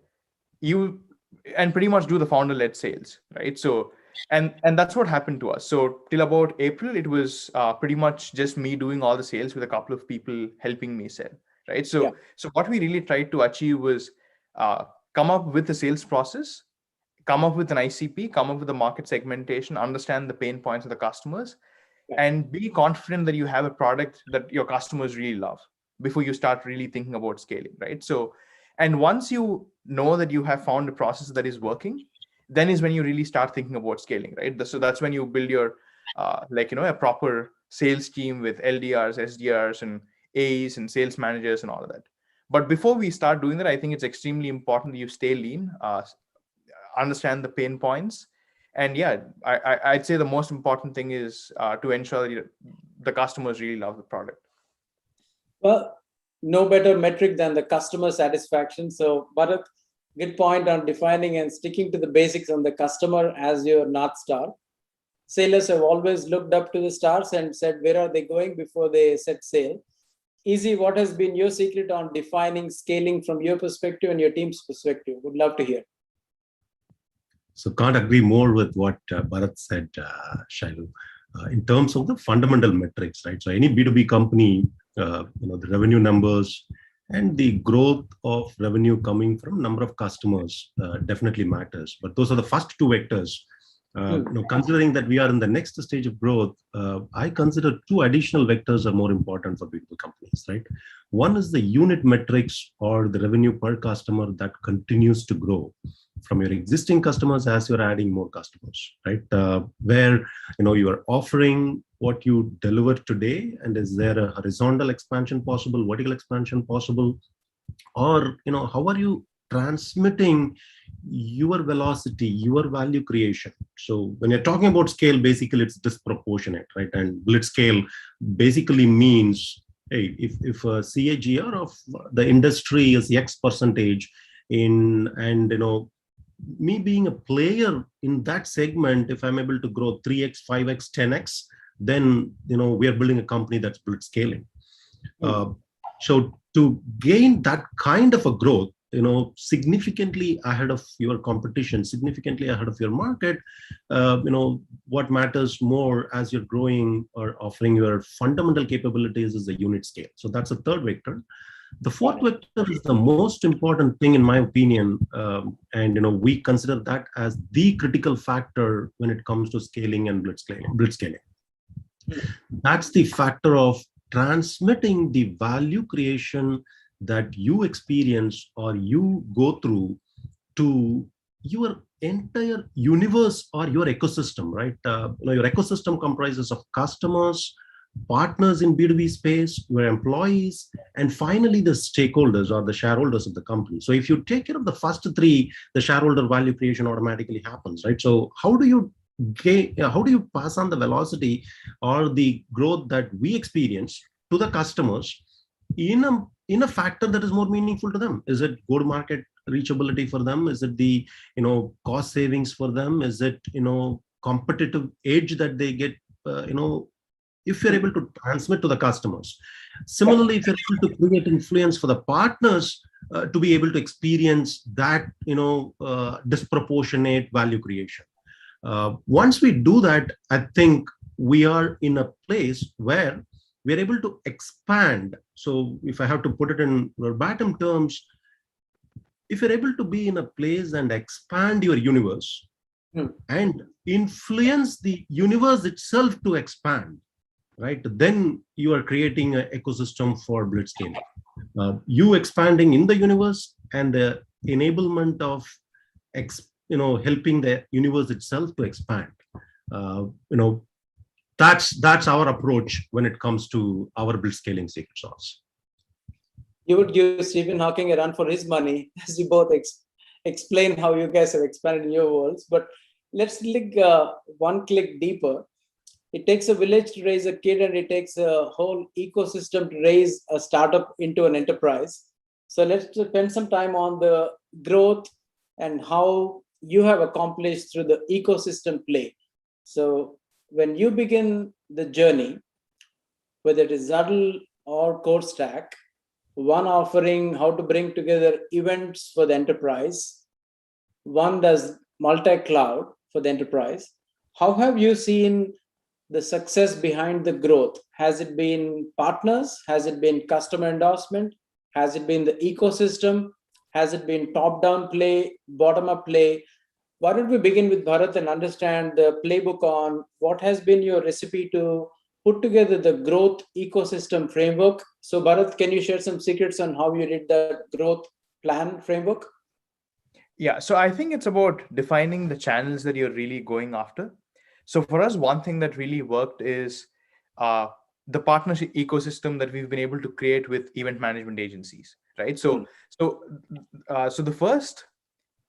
pretty much do the founder-led sales, right? So and that's what happened to us. So till about April, it was pretty much just me doing all the sales with a couple of people helping me sell, right? So what we really tried to achieve was come up with a sales process, come up with an ICP, come up with a market segmentation, understand the pain points of the customers, and be confident that you have a product that your customers really love before you start really thinking about scaling, right? So, and once you know that you have found a process that is working, then is when you really start thinking about scaling, right? So that's when you build your, a proper sales team with LDRs, SDRs, and AEs and sales managers and all of that. But before we start doing that, I think it's extremely important that you stay lean, understand the pain points. And I'd say the most important thing is to ensure that the customers really love the product. Well, no better metric than the customer satisfaction. So, Bharat, good point on defining and sticking to the basics on the customer as your North Star. Sailors have always looked up to the stars and said, where are they going before they set sail? Easy, what has been your secret on defining scaling from your perspective and your team's perspective? Would love to hear. So can't agree more with what Bharat said, Shailu. In terms of the fundamental metrics, right? So any B2B company, the revenue numbers and the growth of revenue coming from number of customers definitely matters. But those are the first two vectors. Considering that we are in the next stage of growth, I consider two additional vectors are more important for B2B companies, right? One is the unit metrics or the revenue per customer that continues to grow from your existing customers as you're adding more customers, right? Where you are offering what you deliver today, and is there a horizontal expansion possible, vertical expansion possible, or how are you transmitting your velocity, your value creation? So when you're talking about scale, basically it's disproportionate, right? And blitz scale basically means, hey, if a CAGR of the industry is X percentage me being a player in that segment, if I'm able to grow 3x, 5x, 10x, then we are building a company that's blitz scaling. So to gain that kind of a growth, significantly ahead of your competition, significantly ahead of your market, what matters more as you're growing or offering your fundamental capabilities is the unit scale. So that's a third vector. The fourth vector is the most important thing in my opinion, and we consider that as the critical factor when it comes to scaling and blitz scaling. That's the factor of transmitting the value creation that you experience or you go through to your entire universe or your ecosystem, right? Your ecosystem comprises of customers, partners in B2B space, your employees, and finally the stakeholders or the shareholders of the company. So if you take care of the first three, the shareholder value creation automatically happens, right? So how do you pass on the velocity or the growth that we experience to the customers in a factor that is more meaningful to them? Is it go-to-market reachability for them? Is it the cost savings for them? Is it competitive edge that they get? If you're able to transmit to the customers. Similarly, if you're able to create influence for the partners to be able to experience that disproportionate value creation. Once we do that, I think we are in a place where we're able to expand. So if I have to put it in verbatim terms, if you're able to be in a place and expand your universe and influence the universe itself to expand, right, then you are creating an ecosystem for blitz scaling. You expanding in the universe and the enablement of helping the universe itself to expand. That's our approach when it comes to our blitz scaling secret sauce. You would give Stephen Hawking a run for his money as you both explain how you guys have expanded in your worlds. But let's dig one click deeper. it takes a village to raise a kid, and it takes a whole ecosystem to raise a startup into an enterprise. So let's spend some time on the growth and how you have accomplished through the ecosystem play. So when you begin the journey, whether it is Zaddle or Core Stack, one offering how to bring together events for the enterprise, one does multi-cloud for the enterprise. How have you seen the success behind the growth? Has it been partners? Has it been customer endorsement? Has it been the ecosystem? Has it been top-down play, bottom-up play? Why don't we begin with Bharat and understand the playbook on what has been your recipe to put together the growth ecosystem framework? So Bharat, can you share some secrets on how you did that growth plan framework? Yeah, so I think it's about defining the channels that you're really going after. So for us, one thing that really worked is the partnership ecosystem that we've been able to create with event management agencies, right? So the first,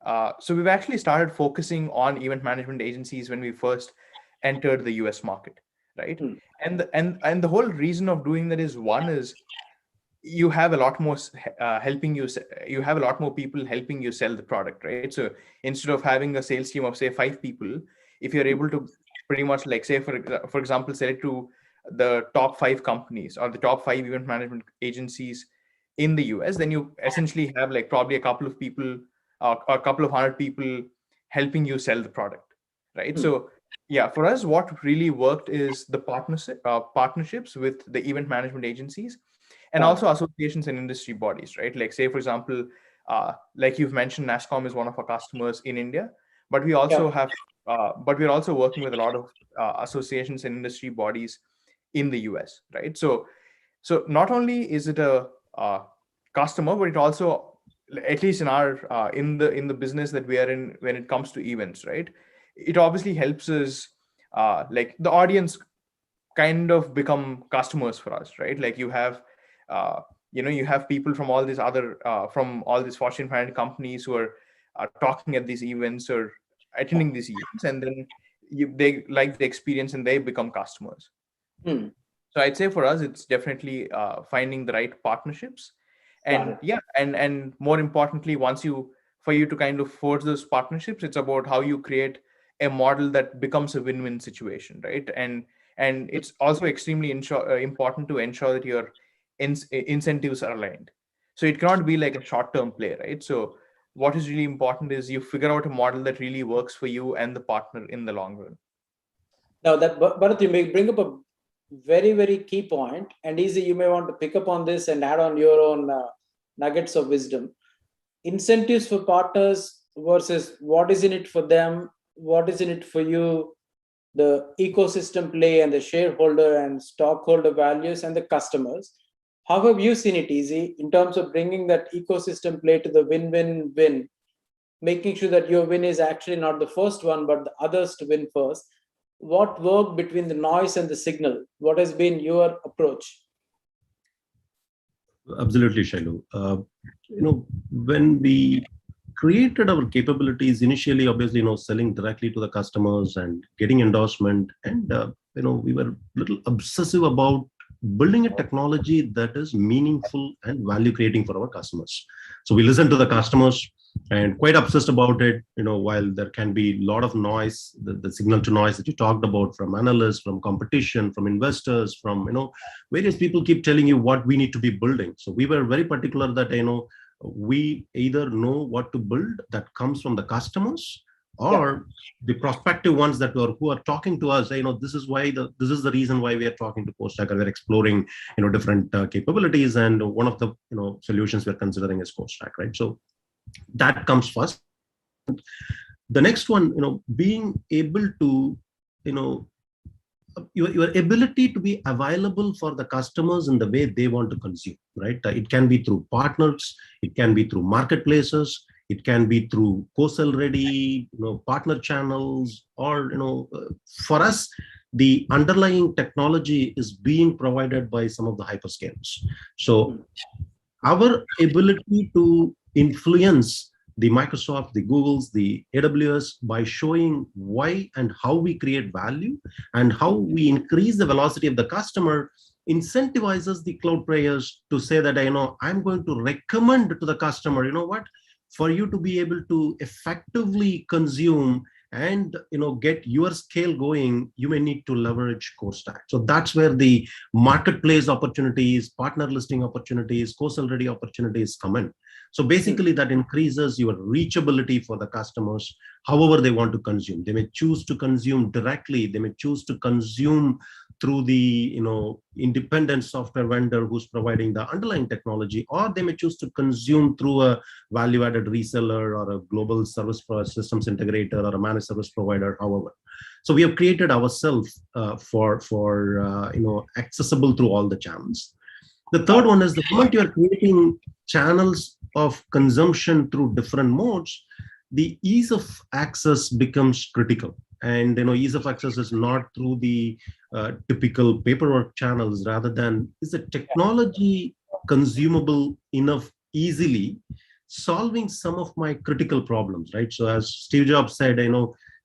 so we've actually started focusing on event management agencies when we first entered the US market, right? And the whole reason of doing that is, one is you have a lot more helping you. You have a lot more people helping you sell the product, right? So instead of having a sales team of say 5 people, if you're able to pretty much like say for example, sell it to the top 5 companies or the top 5 event management agencies in the US, then you essentially have like probably a couple of people, a couple of hundred people helping you sell the product, right? So yeah, for us, what really worked is the partnerships with the event management agencies and also associations and industry bodies, right? Like say, for example, like you've mentioned, NASSCOM is one of our customers in India, but we also have, but we're also working with a lot of associations and industry bodies in the US, right? So not only is it a customer, but it also, at least in our in the business that we are in, when it comes to events, right? It obviously helps us, like the audience kind of become customers for us, right? Like you have you have people from all these other from all these Fortune 500 companies who are talking at these events or attending these events, and then they like the experience and they become customers. So I'd say for us, it's definitely finding the right partnerships, and and more importantly, for you to kind of forge those partnerships, it's about how you create a model that becomes a win-win situation, right? And it's also extremely important to ensure that your incentives are aligned. So it cannot be like a short-term play, right? So what is really important is you figure out a model that really works for you and the partner in the long run. Now that, Bharat, you may bring up a very, very key point, and easy, you may want to pick up on this and add on your own nuggets of wisdom. Incentives for partners versus what is in it for them, what is in it for you, the ecosystem play and the shareholder and stockholder values and the customers. How have you seen it, Easy, in terms of bringing that ecosystem play to the win-win-win, making sure that your win is actually not the first one, but the others to win first? What worked between the noise and the signal? What has been your approach? Absolutely, Shailu. When we created our capabilities initially, obviously, selling directly to the customers and getting endorsement, and we were a little obsessive about building a technology that is meaningful and value creating for our customers. So we listened to the customers and quite obsessed about it. While there can be a lot of noise, the signal to noise that you talked about from analysts, from competition, from investors, from various people keep telling you what we need to be building. So we were very particular that we either know what to build that comes from the customers, or the prospective ones that who are talking to us. This is the reason why we are talking to CoreStack, and we're exploring different capabilities, and one of the solutions we're considering is CoreStack, right? So that comes first. The next one, being able to your ability to be available for the customers in the way they want to consume, right? It can be through partners, it can be through marketplaces, it can be through co-sell ready, partner channels, or for us, the underlying technology is being provided by some of the hyperscalers. So our ability to influence the Microsoft, the Googles, the AWS, by showing why and how we create value and how we increase the velocity of the customer, incentivizes the cloud players to say that, I'm going to recommend to the customer, what, for you to be able to effectively consume and get your scale going, you may need to leverage core stack. So that's where the marketplace opportunities, partner listing opportunities, co-sell ready opportunities come in. So basically that increases your reachability for the customers, however they want to consume. They may choose to consume directly, they may choose to consume through the independent software vendor who's providing the underlying technology, or they may choose to consume through a value-added reseller or a global service systems integrator or a managed service provider, however. So we have created ourselves for accessible through all the channels. The third one is the moment you are creating channels of consumption through different modes, the ease of access becomes critical. And ease of access is not through the typical paperwork channels, rather than is the technology consumable enough easily, solving some of my critical problems, right? So as Steve Jobs said,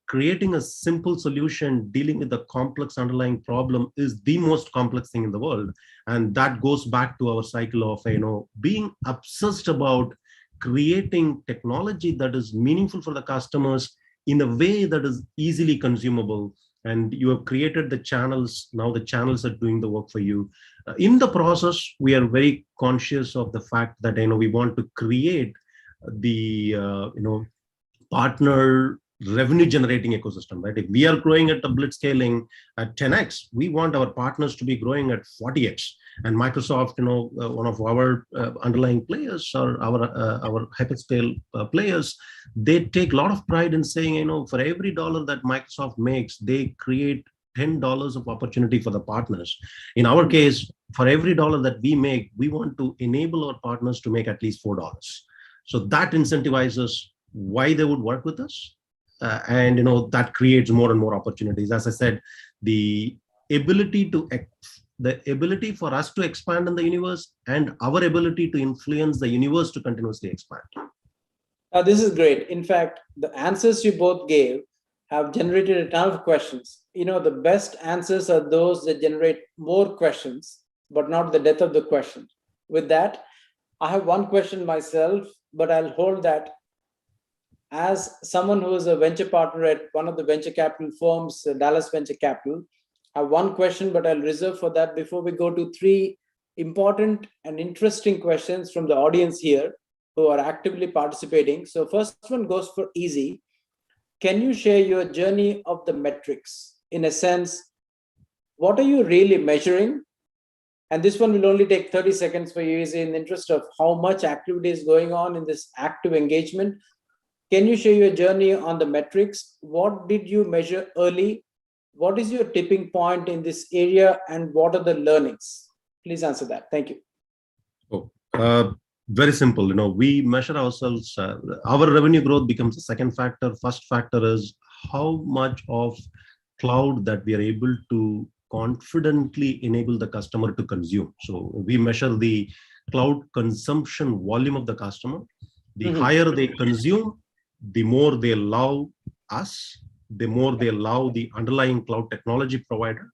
creating a simple solution dealing with the complex underlying problem is the most complex thing in the world. And that goes back to our cycle of being obsessed about creating technology that is meaningful for the customers in a way that is easily consumable. And you have created the channels. Now the channels are doing the work for you. In the process, we are very conscious of the fact that we want to create the partner revenue generating ecosystem, right? If we are growing at a blitz scaling at 10x, we want our partners to be growing at 40x. And Microsoft, one of our underlying players, or our hyperscale players, they take a lot of pride in saying, for every dollar that Microsoft makes, they create $10 of opportunity for the partners. In our case, for every dollar that we make, we want to enable our partners to make at least $4. So that incentivizes why they would work with us. And that creates more and more opportunities. As I said, the ability for us to expand in the universe and our ability to influence the universe to continuously expand. This is great. In fact, the answers you both gave have generated a ton of questions. The best answers are those that generate more questions, but not the depth of the question. With that, I have one question myself, but I'll hold that. As someone who is a venture partner at one of the venture capital firms, Dallas Venture Capital, I have one question, but I'll reserve for that before we go to three important and interesting questions from the audience here who are actively participating. So first one goes for easy. Can you share your journey of the metrics? In a sense, what are you really measuring? And this one will only take 30 seconds for you, easy, in the interest of how much activity is going on in this active engagement. Can you share your journey on the metrics? What did you measure early? What is your tipping point in this area, and what are the learnings? Please answer that. Thank you. Very simple. We measure ourselves. Our revenue growth becomes the second factor. First factor is how much of cloud that we are able to confidently enable the customer to consume. So we measure the cloud consumption volume of the customer. The higher they consume, the more they love us, the more they love the underlying cloud technology provider.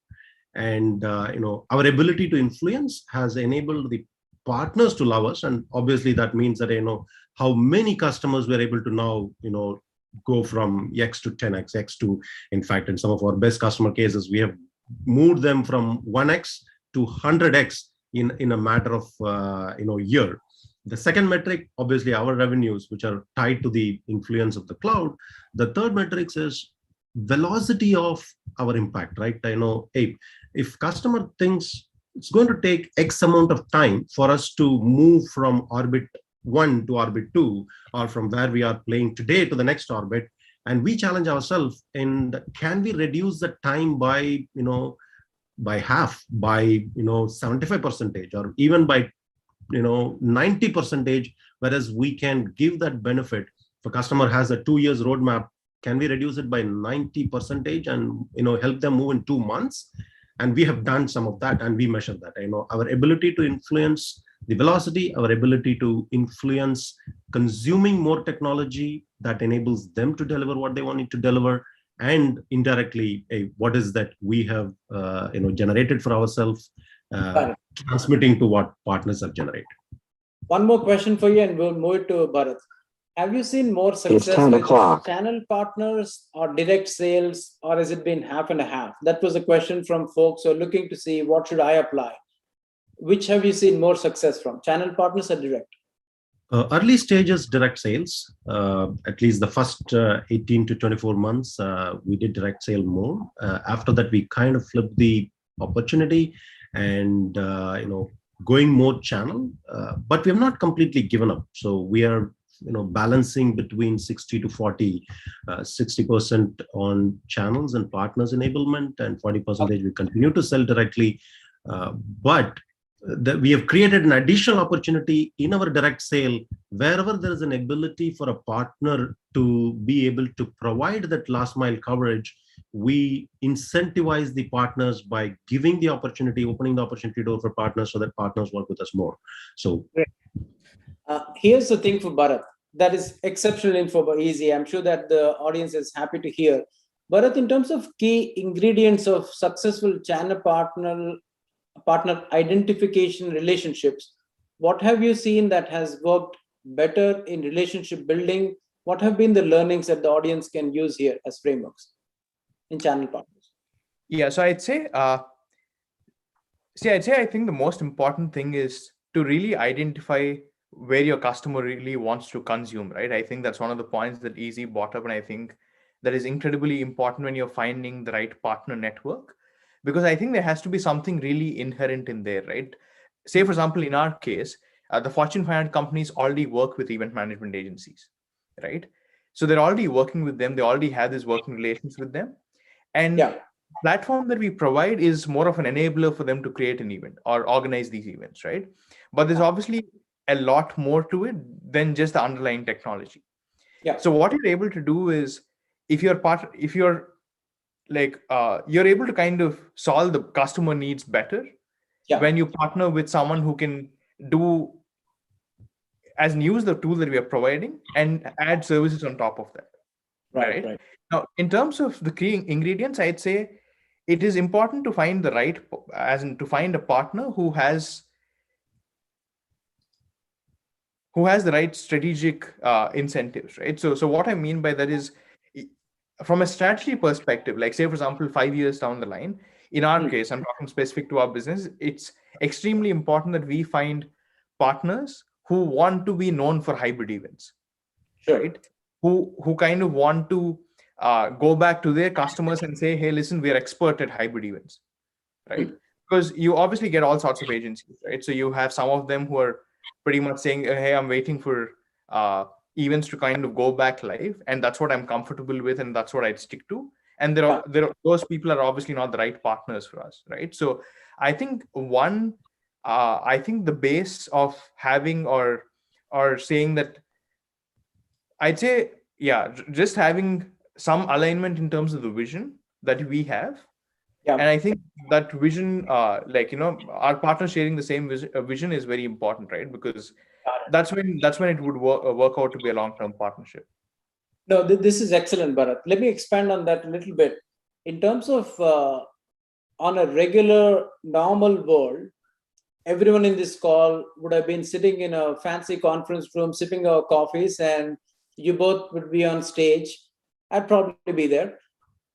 And our ability to influence has enabled the partners to love us. And obviously that means that how many customers we're able to now go from X to 10x, X to, in fact, in some of our best customer cases, we have moved them from 1x to 100x in a matter of year. The second metric, obviously our revenues, which are tied to the influence of the cloud. The third metric is velocity of our impact, right? If customer thinks it's going to take X amount of time for us to move from orbit 1 to orbit 2, or from where we are playing today to the next orbit, and we challenge ourselves, and can we reduce the time by half, by 75%, or even by 90%, whereas we can give that benefit. If a customer has a 2 years roadmap, can we reduce it by 90% and help them move in 2 months? And we have done some of that, and we measure that. Our ability to influence the velocity, our ability to influence consuming more technology that enables them to deliver what they wanted to deliver, and indirectly, what is that we have generated for ourselves, transmitting to what partners have generated. One more question for you, and we'll move it to Bharat. Have you seen more success with channel partners or direct sales, or has it been half and a half? That was a question from folks who are looking to see what should I apply. Which have you seen more success from, channel partners or direct? Early stages direct sales, at least the first 18 to 24 months, we did direct sale more. After that, we kind of flipped the opportunity and going more channel, but we have not completely given up. So we are balancing between 60 to 40, 60% on channels and partners enablement, and 40% we continue to sell directly. But we have created an additional opportunity in our direct sale wherever there is an ability for a partner to be able to provide that last mile coverage. We incentivize the partners by giving the opportunity, opening the opportunity door for partners so that partners work with us more. So here's the thing for Bharat. That is exceptional info, but easy. I'm sure that the audience is happy to hear. Bharat, in terms of key ingredients of successful channel partner identification relationships, what have you seen that has worked better in relationship building? What have been the learnings that the audience can use here as frameworks in channel partners? Yeah, so I'd say, I think the most important thing is to really identify where your customer really wants to consume, right? I think that's one of the points that Easy brought up, and I think that is incredibly important when you're finding the right partner network, because I think there has to be something really inherent in there, right? Say, for example, in our case, the Fortune 500 companies already work with event management agencies, right? So they're already working with them. They already have this working relations with them. And platform that we provide is more of an enabler for them to create an event or organize these events, right? But there's obviously a lot more to it than just the underlying technology. Yeah. So what you're able to do is, you're able to kind of solve the customer needs better when you partner with someone who can do as new as the tool that we are providing and add services on top of that. Right. Now, in terms of the key ingredients, I'd say it is important to find to find a partner who has the right strategic incentives, right? So what I mean by that is, from a strategy perspective, like say, for example, 5 years down the line, in our case, I'm talking specific to our business, it's extremely important that we find partners who want to be known for hybrid events, right? Who kind of want to go back to their customers and say, hey, listen, we're expert at hybrid events, right? Because you obviously get all sorts of agencies, right? So you have some of them who are pretty much saying, hey, I'm waiting for events to kind of go back live, and that's what I'm comfortable with, and that's what I'd stick to. And those people are obviously not the right partners for us, right? So I think the base of having or saying that, I'd say, just having some alignment in terms of the vision that we have. And I think that vision, our partners sharing the same vision is very important, right? Because that's when it would work out to be a long-term partnership. No, this is excellent, Bharat. Let me expand on that a little bit. In terms of on a regular, normal world, everyone in this call would have been sitting in a fancy conference room, sipping our coffees, and you both would be on stage. I'd probably be there,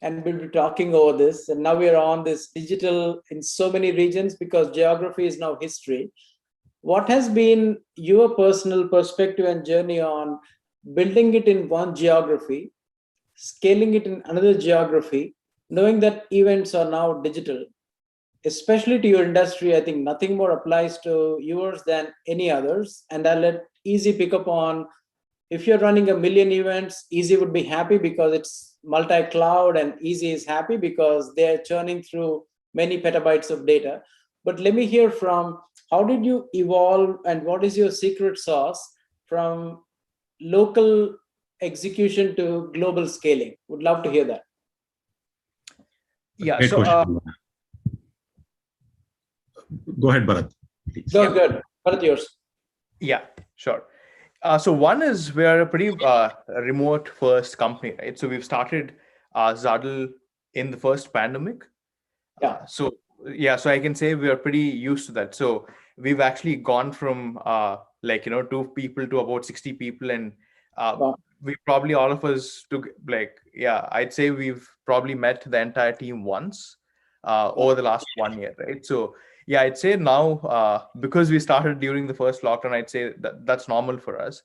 and we'll be talking over this. And now we're on this digital in so many regions because geography is now history. What has been your personal perspective and journey on building it in one geography, scaling it in another geography, knowing that events are now digital, especially to your industry? I think nothing more applies to yours than any others. And I'll let Easy pick up on, if you're running 1 million events, Easy would be happy because it's multi-cloud, and Easy is happy because they're churning through many petabytes of data. But let me hear from, how did you evolve, and what is your secret sauce from local execution to global scaling? Would love to hear that. Yeah. Great so question. Go ahead, Bharat. Please. Good. Bharat, yours. Yeah, sure. So one is we're a pretty remote first company, right? So we've started Zadel in the first pandemic. Yeah. So I can say we are pretty used to that. So we've actually gone from 2 people to about 60 people, and Wow. we probably all of us took I'd say we've probably met the entire team once over the last 1 year, right? So yeah, I'd say now because we started during the first lockdown, I'd say that's normal for us.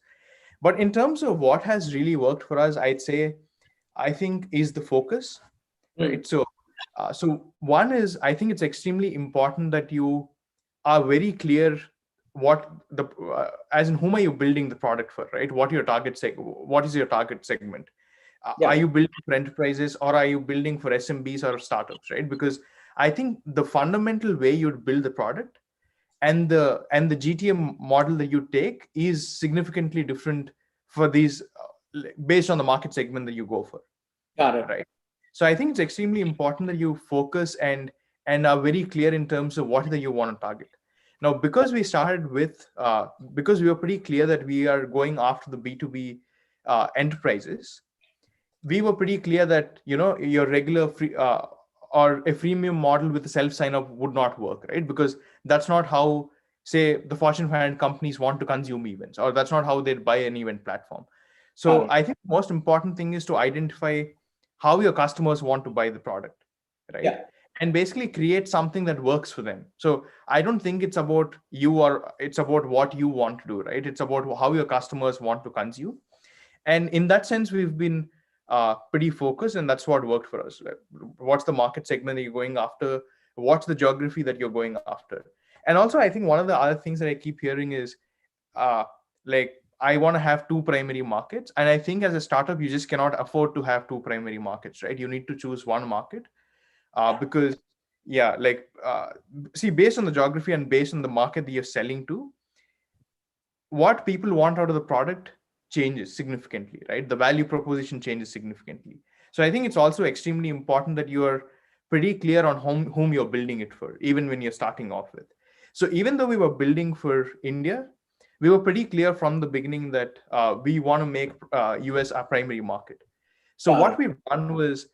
But in terms of what has really worked for us, I think is the focus, right? So one is, I think it's extremely important that you are very clear as in whom are you building the product for, right? What is your target segment? Yeah. Are you building for enterprises, or are you building for SMBs or startups, right? Because I think the fundamental way you'd build the product and the GTM model that you take is significantly different for these based on the market segment that you go for. Got it. Right. So I think it's extremely important that you focus and are very clear in terms of what that you want to target. Now, because we started with, because we were pretty clear that we are going after the B2B enterprises, we were pretty clear that, your regular free or a freemium model with a self sign up would not work, right? Because that's not how, say, the Fortune 500 companies want to consume events, or that's not how they'd buy an event platform. So I think the most important thing is to identify how your customers want to buy the product, right? Yeah. And basically create something that works for them. So I don't think it's about you, or it's about what you want to do, right? It's about how your customers want to consume. And in that sense, we've been pretty focused, and that's what worked for us. Like, what's the market segment that you're going after? What's the geography that you're going after? And also, I think one of the other things that I keep hearing is I want to have 2 primary markets. And I think as a startup, you just cannot afford to have 2 primary markets, right? You need to choose one market because, see, based on the geography and based on the market that you're selling to, what people want out of the product changes significantly, right? The value proposition changes significantly. So I think it's also extremely important that you are pretty clear on whom you're building it for, even when you're starting off with. So even though we were building for India, we were pretty clear from the beginning that we want to make US our primary market. So what we've done was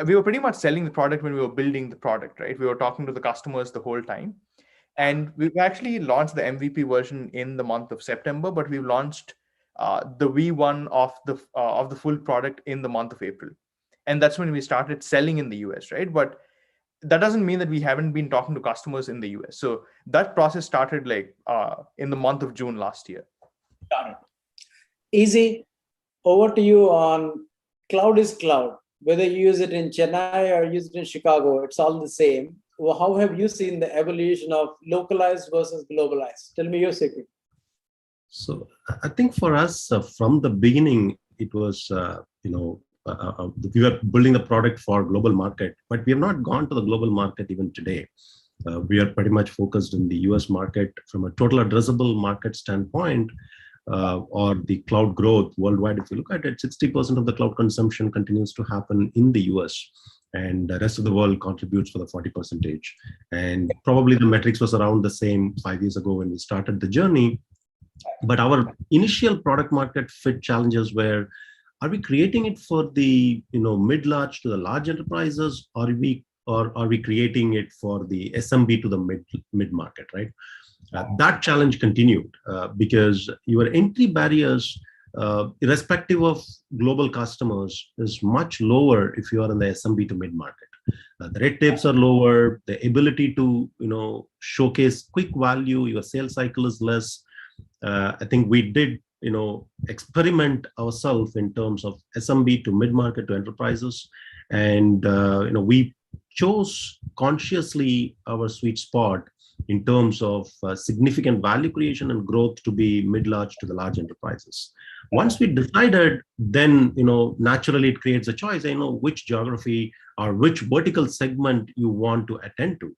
we were pretty much selling the product when we were building the product, right? We were talking to the customers the whole time. And we've actually launched the MVP version in the month of September, but we've launched the V1 of the full product in the month of April. And that's when we started selling in the US, right? But that doesn't mean that we haven't been talking to customers in the US. So that process started in the month of June last year. Got it. Easy. Over to you on cloud is cloud. Whether you use it in Chennai or use it in Chicago, it's all the same. Well, how have you seen the evolution of localized versus globalized? Tell me your secret. So I think for us, from the beginning, it was, we were building the product for global market, but we have not gone to the global market even today. We are pretty much focused in the US market from a total addressable market standpoint, or the cloud growth worldwide. If you look at it, 60% of the cloud consumption continues to happen in the US, and the rest of the world contributes for the 40%. And probably the metrics was around the same 5 years ago when we started the journey. But our initial product market fit challenges were, are we creating it for the mid-large to the large enterprises, or are we creating it for the SMB to the mid-market, right? That challenge continued because your entry barriers, irrespective of global customers, is much lower if you are in the SMB to mid-market. The red tapes are lower, the ability to showcase quick value, your sales cycle is less. I think we did experiment ourselves in terms of SMB to mid-market to enterprises, and we chose consciously our sweet spot in terms of significant value creation and growth to be mid-large to the large enterprises. Once we decided, then naturally it creates a choice. Which geography or which vertical segment you want to attend to.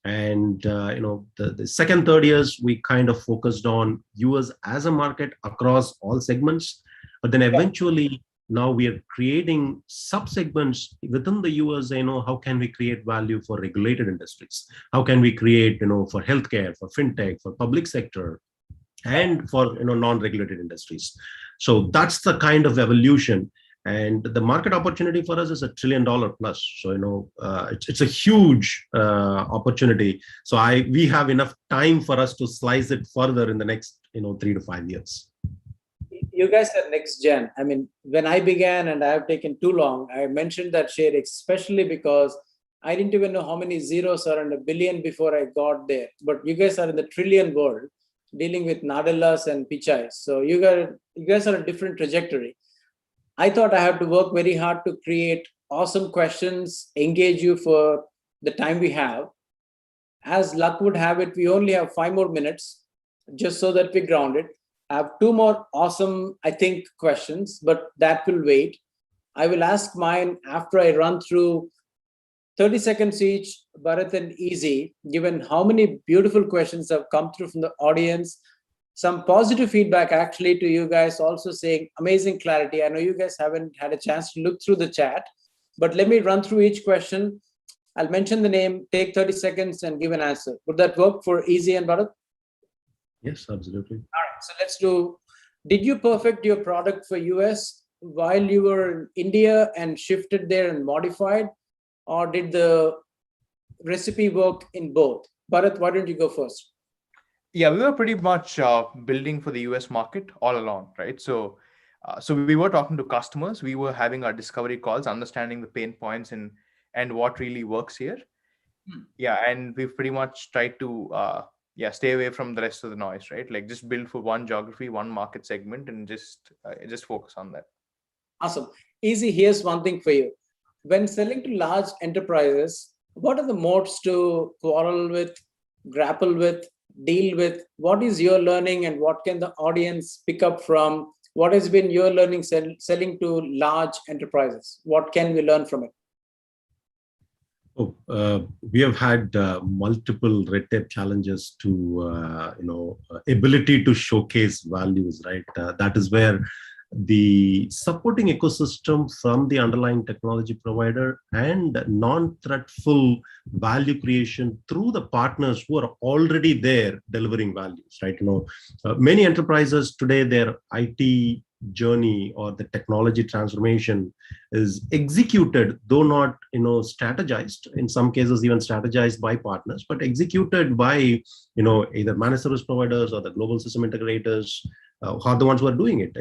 And the second, third years, we kind of focused on US as a market across all segments. But then eventually now we are creating subsegments within the US. How can we create value for regulated industries? How can we create, for healthcare, for fintech, for public sector, and for non-regulated industries? So that's the kind of evolution, and the market opportunity for us is $1 trillion plus. So it's a huge opportunity. So we have enough time for us to slice it further in the next 3 to 5 years. You guys are next gen. I mean, when I began, and I have taken too long, I mentioned that share especially because I didn't even know how many zeros are in a billion before I got there. But you guys are in the trillion world, dealing with Nadellas and Pichais. So you guys are a different trajectory. I thought I had to work very hard to create awesome questions, engage you for the time we have. As luck would have it, we only have 5 more minutes, just so that we ground it. I have 2 more awesome, I think, questions, but that will wait. I will ask mine after I run through 30 seconds each, Bharat and Easy, given how many beautiful questions have come through from the audience. Some positive feedback actually to you guys, also saying amazing clarity. I know you guys haven't had a chance to look through the chat, but let me run through each question. I'll mention the name, take 30 seconds and give an answer. Would that work for Easy and Bharat? Yes, absolutely. All right, so let's do, did you perfect your product for US while you were in India and shifted there and modified? Or did the recipe work in both? Bharat, why don't you go first? Yeah, we were pretty much building for the US market all along, right? So we were talking to customers, we were having our discovery calls, understanding the pain points and what really works here. Yeah, and we've pretty much tried to stay away from the rest of the noise, right? Like just build for one geography, one market segment, and just focus on that. Awesome. Easy, here's one thing for you. When selling to large enterprises, what are the modes to quarrel with, grapple with, deal with? What is your learning, and what can the audience pick up from? What has been your learning selling to large enterprises? What can we learn from it? We have had multiple red tape challenges to, ability to showcase values, right? That is where the supporting ecosystem from the underlying technology provider and non-threatful value creation through the partners who are already there delivering values, right? Many enterprises today, their IT journey or the technology transformation is executed, though not strategized, in some cases even strategized by partners, but executed by either managed service providers or the global system integrators, who are the ones who are doing it.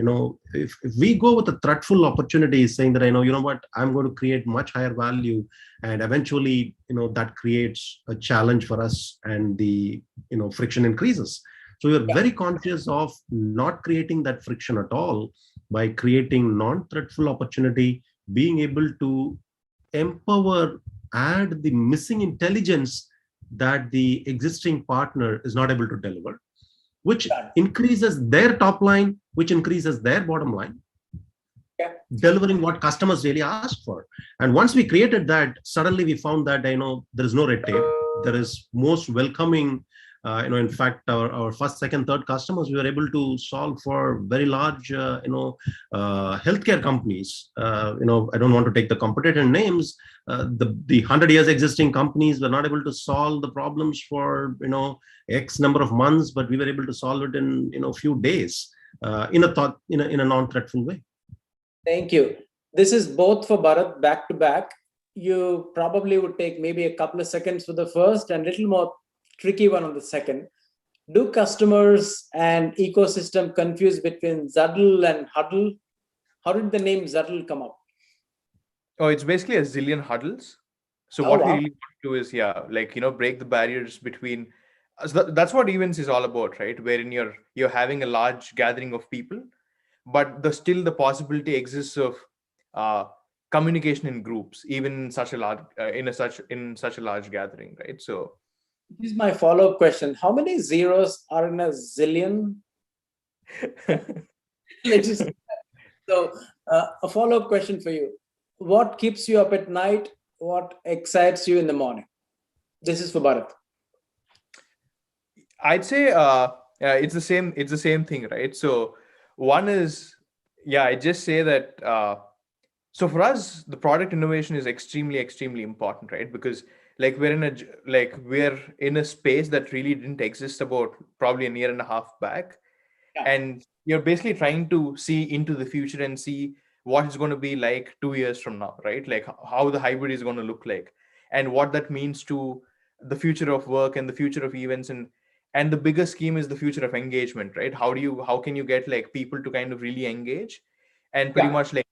If we go with a threatful opportunity, saying that I'm going to create much higher value, and eventually that creates a challenge for us, and the friction increases. So we are very conscious of not creating that friction at all by creating non-threatful opportunity, being able to empower, add the missing intelligence that the existing partner is not able to deliver, which increases their top line, which increases their bottom line, delivering what customers really ask for. And once we created that, suddenly we found that there is no red tape. There is most welcoming. In fact, our first, second, third customers, we were able to solve for very large, healthcare companies. I don't want to take the competitor names. The 100 years existing companies were not able to solve the problems for X number of months, but we were able to solve it in a few days, in a non-threatful way. Thank you. This is both for Bharat, back to back. You probably would take maybe a couple of seconds for the first and a little more tricky one on the second. Do customers and ecosystem confuse between Zuddle and Huddle? How did the name Zuddle come up? Oh, it's basically a zillion huddles. So what we really want to do is, break the barriers between. So that's what events is all about, right? Wherein you're having a large gathering of people, but still the possibility exists of communication in groups, even in such a large such a large gathering, right? So this is my follow-up question. How many zeros are in a zillion? So a follow-up question for you. What keeps you up at night? What excites you in the morning? This is for Bharat. I'd say it's the same thing, right? So one is, yeah, I just say that. So for us, the product innovation is extremely, extremely important, right? Because like we're in a space that really didn't exist about probably a year and a half back, and you're basically trying to see into the future and see what it's going to be like 2 years from now, right? Like how the hybrid is going to look like, and what that means to the future of work and the future of events, and the bigger scheme is the future of engagement, right? How can you get like people to kind of really engage and pretty much like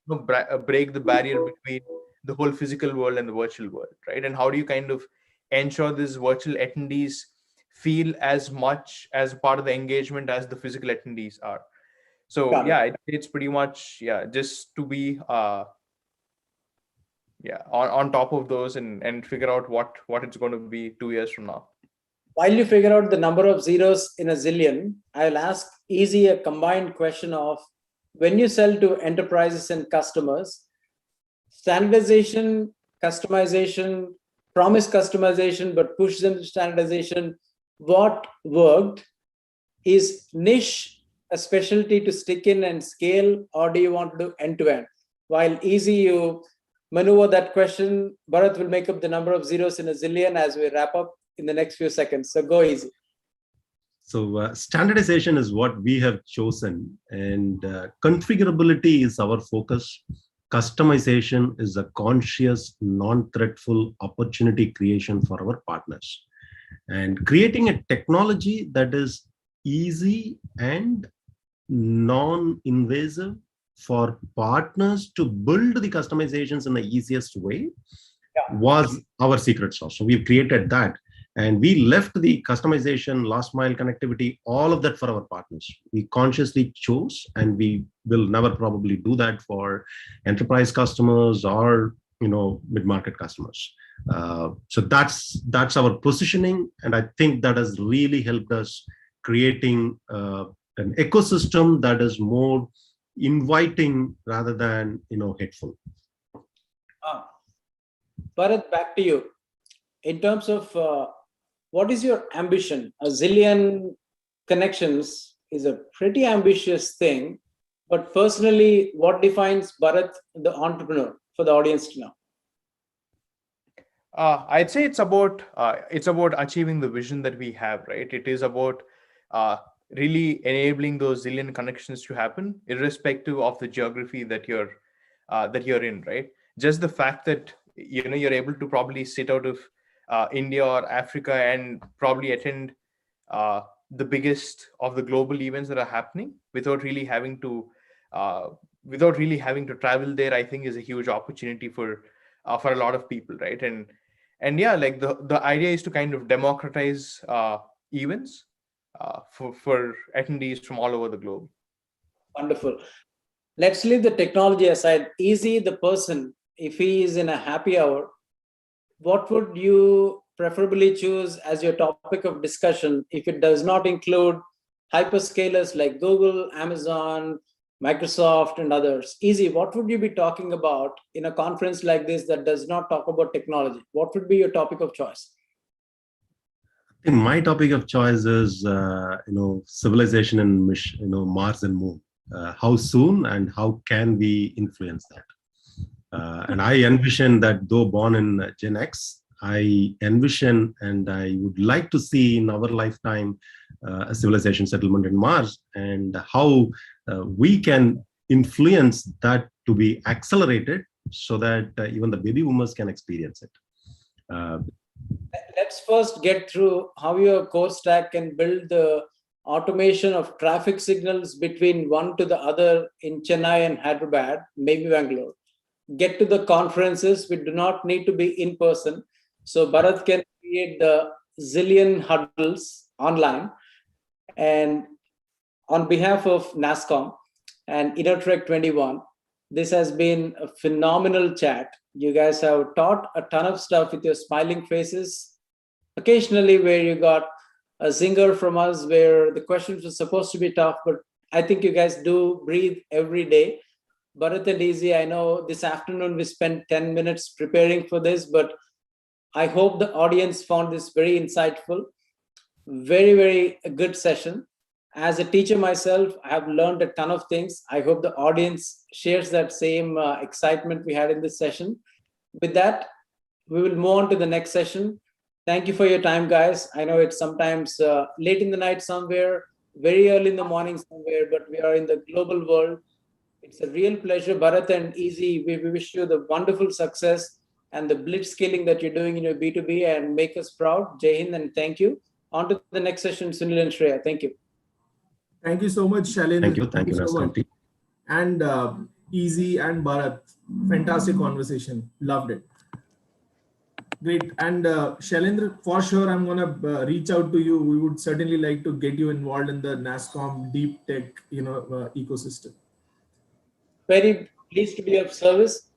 break the barrier between the whole physical world and the virtual world, right? And how do you kind of ensure these virtual attendees feel as much as part of the engagement as the physical attendees are? So yeah, it's pretty much just to be on top of those and figure out what it's going to be 2 years from now. While you figure out the number of zeros in a zillion, I'll ask easy a combined question of, when you sell to enterprises and customers, standardization, customization, promise customization, but push them to standardization, what worked? Is niche a specialty to stick in and scale, or do you want to do end-to-end? While easy you maneuver that question, Bharat will make up the number of zeros in a zillion as we wrap up in the next few seconds. So go easy. So standardization is what we have chosen, and configurability is our focus. Customization is a conscious, non-threatful opportunity creation for our partners. And creating a technology that is easy and non-invasive for partners to build the customizations in the easiest way was our secret sauce. So we've created that. And we left the customization, last mile connectivity, all of that for our partners. We consciously chose, and we will never probably do that for enterprise customers or mid-market customers. So that's our positioning, and I think that has really helped us creating an ecosystem that is more inviting rather than hateful. Bharat, back to you. In terms of what is your ambition? A zillion connections is a pretty ambitious thing, but personally, what defines Bharat, the entrepreneur, for the audience to know? I'd say it's about achieving the vision that we have, right? It is about really enabling those zillion connections to happen, irrespective of the geography that you're in, right? Just the fact that you're able to probably sit out of India or Africa and probably attend the biggest of the global events that are happening without really having to travel there, I think is a huge opportunity for a lot of people, right? And yeah, like the idea is to kind of democratize events for attendees from all over the globe. Wonderful. Let's leave the technology aside. Easy, the person, if he is in a happy hour, what would you preferably choose as your topic of discussion if it does not include hyperscalers like Google, Amazon, Microsoft, and others? Easy, what would you be talking about in a conference like this that does not talk about technology? What would be your topic of choice? I think my topic of choice is, civilization and Mars and Moon. How soon and how can we influence that? And I envision that, though born in Gen X, I envision and I would like to see in our lifetime a civilization settlement in Mars, and how we can influence that to be accelerated so that even the baby boomers can experience it. Let's first get through how your core stack can build the automation of traffic signals between one to the other in Chennai and Hyderabad, maybe Bangalore. Get to the conferences. We do not need to be in person. So Bharat can create the zillion huddles online. And on behalf of NASSCOM and InnoTrek 21, this has been a phenomenal chat. You guys have taught a ton of stuff with your smiling faces. Occasionally where you got a zinger from us where the questions were supposed to be tough, but I think you guys do breathe every day. Bharat and Easy, I know this afternoon we spent 10 minutes preparing for this, but I hope the audience found this very insightful. Very, very good session. As a teacher myself, I have learned a ton of things. I hope the audience shares that same excitement we had in this session. With that, we will move on to the next session. Thank you for your time, guys. I know it's sometimes late in the night somewhere, very early in the morning somewhere, but we are in the global world. It's a real pleasure, Bharat and Easy. We wish you the wonderful success and the blitz scaling that you're doing in your B2B and make us proud. Jai Hind and thank you. On to the next session, Sunil and Shreya. Thank you. Thank you so much, Shailendra. Thank you, so NASSCOM much. team. And Easy and Bharat, fantastic conversation. Loved it. Great. And Shailendra, for sure, I'm going to reach out to you. We would certainly like to get you involved in the NASSCOM deep tech, ecosystem. Very pleased to be of service.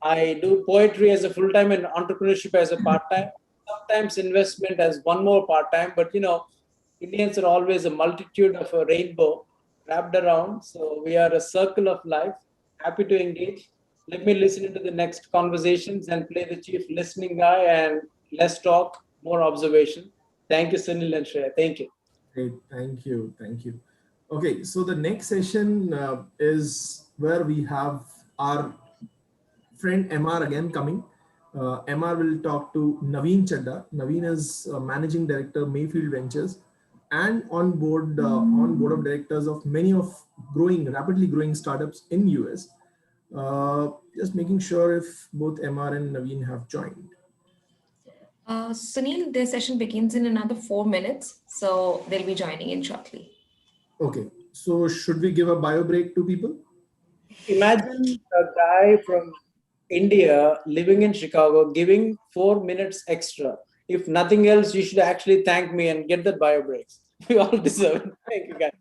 I do poetry as a full-time and entrepreneurship as a part-time. Sometimes investment as one more part-time, but Indians are always a multitude of a rainbow wrapped around. So we are a circle of life. Happy to engage. Let me listen into the next conversations and play the chief listening guy, and less talk, more observation. Thank you, Sunil and Shreya. Thank you. Great. Thank you. Thank you. Okay. So the next session is where we have our friend MR again coming. MR will talk to Naveen Chada. Naveen is Managing Director, Mayfield Ventures, and on board of directors of many of rapidly growing startups in US. Just making sure if both MR and Naveen have joined. Sunil, their session begins in another 4 minutes, so they'll be joining in shortly. Okay, so should we give a bio break to people? Imagine a guy from India living in Chicago giving 4 minutes extra. If nothing else, you should actually thank me and get that bio breaks. We all deserve it. Thank you, guys.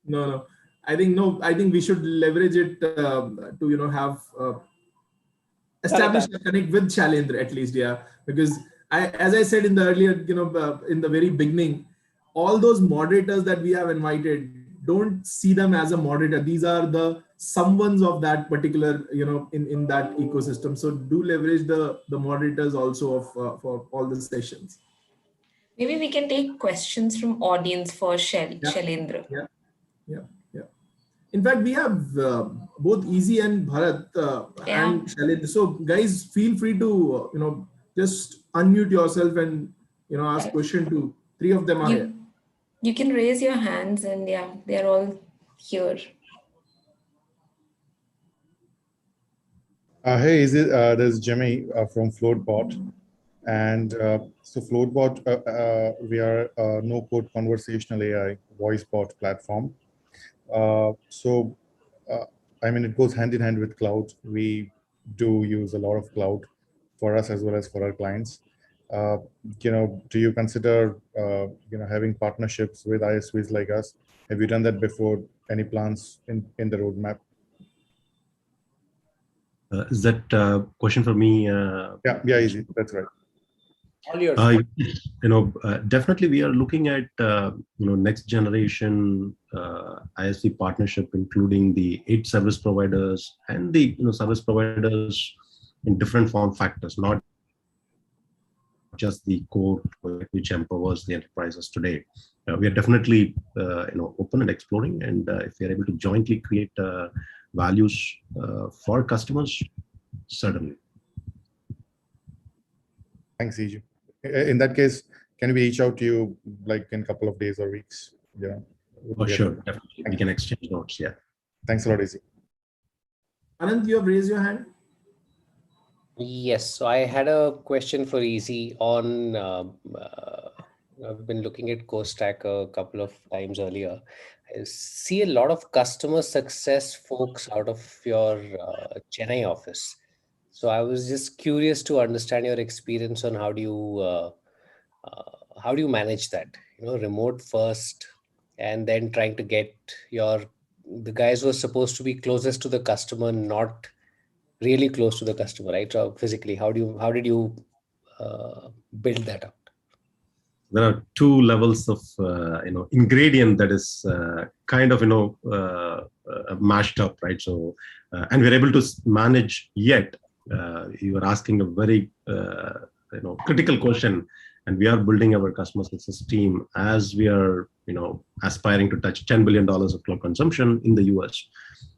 No. I think we should leverage it to have establish a connect with Shailendra at least, yeah. Because as I said in the earlier, in the very beginning, all those moderators that we have invited, don't see them as a moderator. These are the someones of that particular, in that ecosystem. So do leverage the moderators also for all the sessions. Maybe we can take questions from audience for Shailendra. Yeah. In fact, we have both Easy and Bharat and Shailendra. So guys, feel free to just unmute yourself and ask question to three of them are here. You can raise your hands, and they're all here. Hey, there's Jimmy from Floatbot. And so Floatbot, we are a no-code conversational AI voice bot platform. It goes hand in hand with cloud. We do use a lot of cloud for us as well as for our clients. Do you consider, having partnerships with ISVs like us? Have you done that before? Any plans in the roadmap? Is that a question for me? Yeah, Easy. That's right. All yours. Definitely we are looking at next generation ISV partnership, including the 8 service providers and the service providers in different form factors, not just the core which empowers the enterprises today. We are definitely open and exploring, and if we are able to jointly create values for customers, certainly. Thanks, Easy. In that case, can we reach out to you like in a couple of days or weeks? Yeah. Oh, sure. Definitely. We can exchange notes. Yeah. Thanks a lot, Easy. Anand, you have raised your hand. Yes. So I had a question for Easy on, I've been looking at CoStack a couple of times earlier. I see a lot of customer success folks out of your Chennai office. So I was just curious to understand your experience on how do you manage that, remote first, and then trying to get the guys who are supposed to be closest to the customer, not really close to the customer, right? So physically, how did you build that out? There are 2 levels of ingredient that is kind of mashed up, right? So and we're able to manage yet. You are asking a very critical question, And we are building our customer success team as we are, aspiring to touch $10 billion of cloud consumption in the US.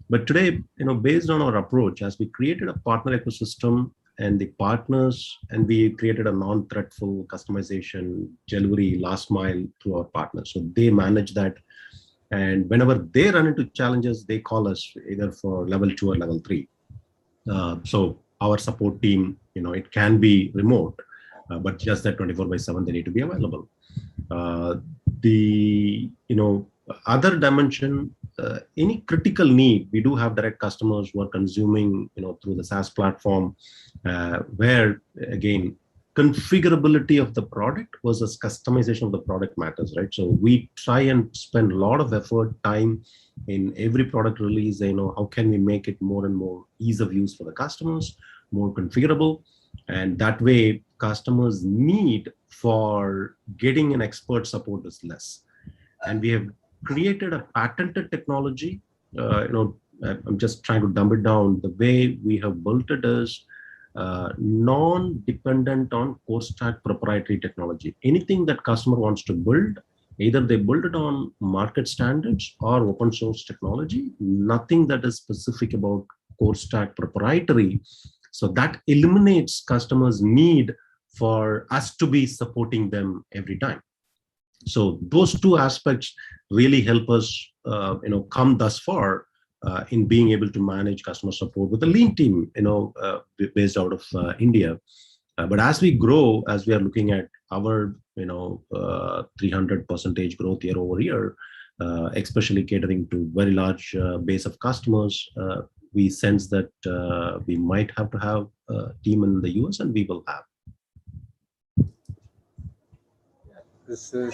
But today, based on our approach, as we created a partner ecosystem and the partners, and we created a non-threatful customization delivery last mile through our partners. So they manage that. And whenever they run into challenges, they call us either for level 2 or level 3. So our support team, it can be remote, but just that 24/7, they need to be available. The other dimension, any critical need, we do have direct customers who are consuming, through the SaaS platform, where again, configurability of the product versus customization of the product matters, right? So we try and spend a lot of effort, time in every product release. How can we make it more and more ease of use for the customers, more configurable, and that way customers' need for getting an expert support is less. And we have created a patented technology. I'm just trying to dumb it down. The way we have built it is non-dependent on core stack proprietary technology. Anything that customer wants to build, either they build it on market standards or open source technology, nothing that is specific about core stack proprietary. So that eliminates customers' need for us to be supporting them every time. So those two aspects really help us, come thus far in being able to manage customer support with a lean team, based out of India. But as we grow, as we are looking at our, 300% growth year over year, especially catering to very large base of customers, we sense that we might have to have a team in the US, and we will have. This is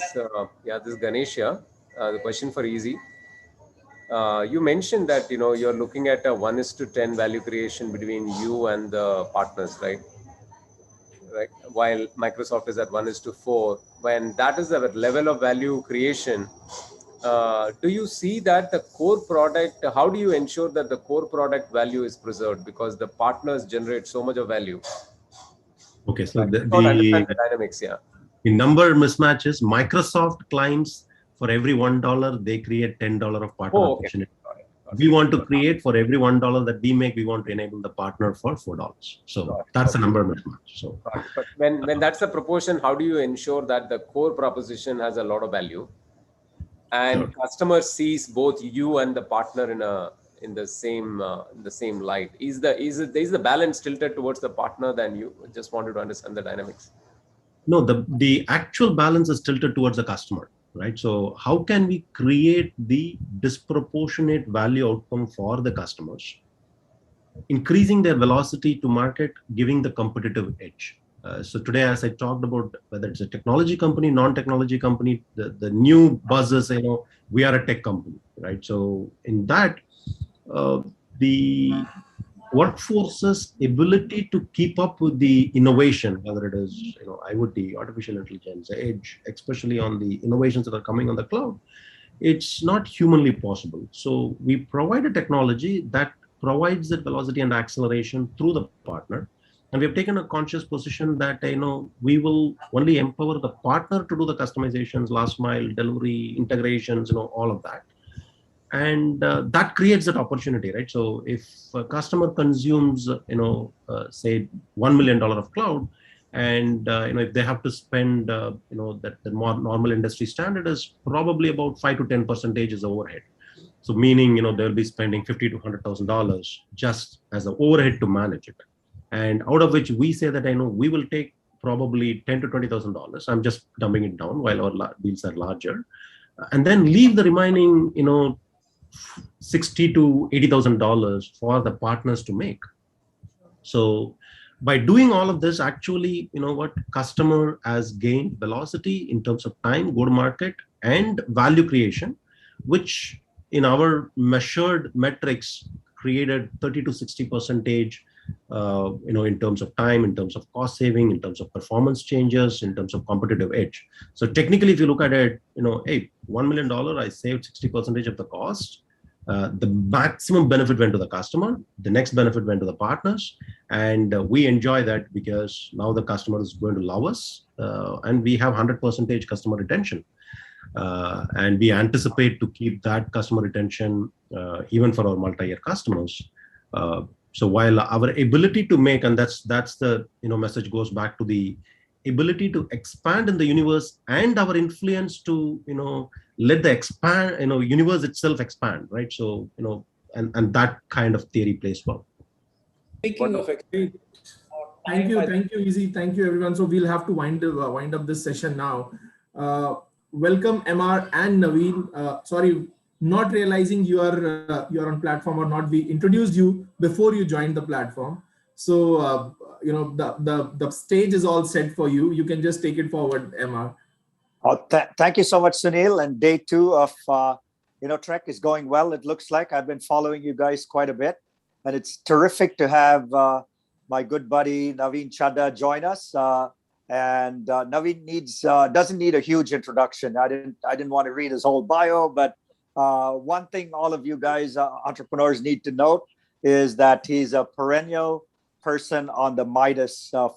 Ganesh here. The question for Easy. You mentioned that you're looking at a 1:10 value creation between you and the partners, right? Right. While Microsoft is at 1:4, when that is the level of value creation, do you see that the core product? How do you ensure that the core product value is preserved, because the partners generate so much of value? Okay, so understand the dynamics, yeah. In number mismatches, Microsoft claims for every $1 they create $10 of partner opportunity. Got it. We want to create for every $1 that we make, we want to enable the partner for $4. So that's a number mismatch. So, but when that's the proportion, how do you ensure that the core proposition has a lot of value, and customer sees both you and the partner in the same light? Is the balance tilted towards the partner than you? Just wanted to understand the dynamics. No, the actual balance is tilted towards the customer, right? So how can we create the disproportionate value outcome for the customers, increasing their velocity to market, giving the competitive edge? So today, as I talked about, whether it's a technology company, non-technology company, the new buzz is, we are a tech company, right? So in that, the workforce's ability to keep up with the innovation, whether it is IoT, artificial intelligence, edge, especially on the innovations that are coming on the cloud, it's not humanly possible. So we provide a technology that provides that velocity and acceleration through the partner. And we have taken a conscious position that we will only empower the partner to do the customizations, last mile delivery, integrations, all of that. And that creates that opportunity, right? So if a customer consumes, say $1 million of cloud, and if they have to spend, that the more normal industry standard is probably about 5 to 10% is overhead. So meaning, they'll be spending $50,000 to $100,000 just as an overhead to manage it. And out of which we say that we will take probably $10,000 to $20,000. I'm just dumbing it down while our deals are larger, and then leave the remaining, $60,000 to $80,000 for the partners to make. So by doing all of this, actually, customer has gained velocity in terms of time, go to market, and value creation, which in our measured metrics created 30 to 60%, in terms of time, in terms of cost saving, in terms of performance changes, in terms of competitive edge. So technically, if you look at it, hey, $1 million, I saved 60% of the cost. the maximum benefit went to the customer, the next benefit went to the partners, and we enjoy that because now the customer is going to love us, and we have 100% customer retention. And we anticipate to keep that customer retention even for our multi-year customers. So while our ability to make, and that's the message goes back to the ability to expand in the universe and our influence to let the universe itself expand, right? So and that kind of theory plays well. Speaking of thank you, Easy. Thank you, everyone. So we'll have to wind up this session now. Welcome, MR and Naveen. Sorry, not realizing you are on platform or not. We introduced you before you joined the platform. So the stage is all set for you. You can just take it forward, MR. Thank you so much, Sunil. And day 2 of InnoTrek is going well. It looks like I've been following you guys quite a bit, and it's terrific to have my good buddy Naveen Chada join us. And Naveen doesn't need a huge introduction. I didn't want to read his whole bio, but one thing all of you guys, entrepreneurs, need to note is that he's a perennial person on the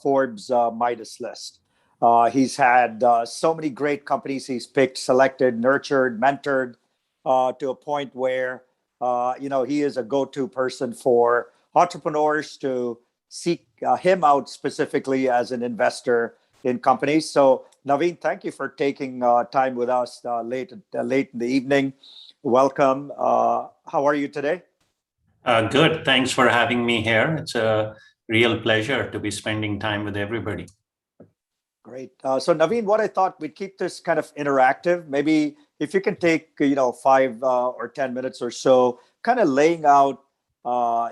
Forbes Midas list. He's had so many great companies he's picked, selected, nurtured, mentored, to a point where he is a go-to person for entrepreneurs to seek him out specifically as an investor in companies. So Naveen, thank you for taking time with us late in the evening. Welcome. How are you today? Good. Thanks for having me here. It's a real pleasure to be spending time with everybody. Great. So Naveen, what I thought, we'd keep this kind of interactive. Maybe if you can take 5 or 10 minutes or so, kind of laying out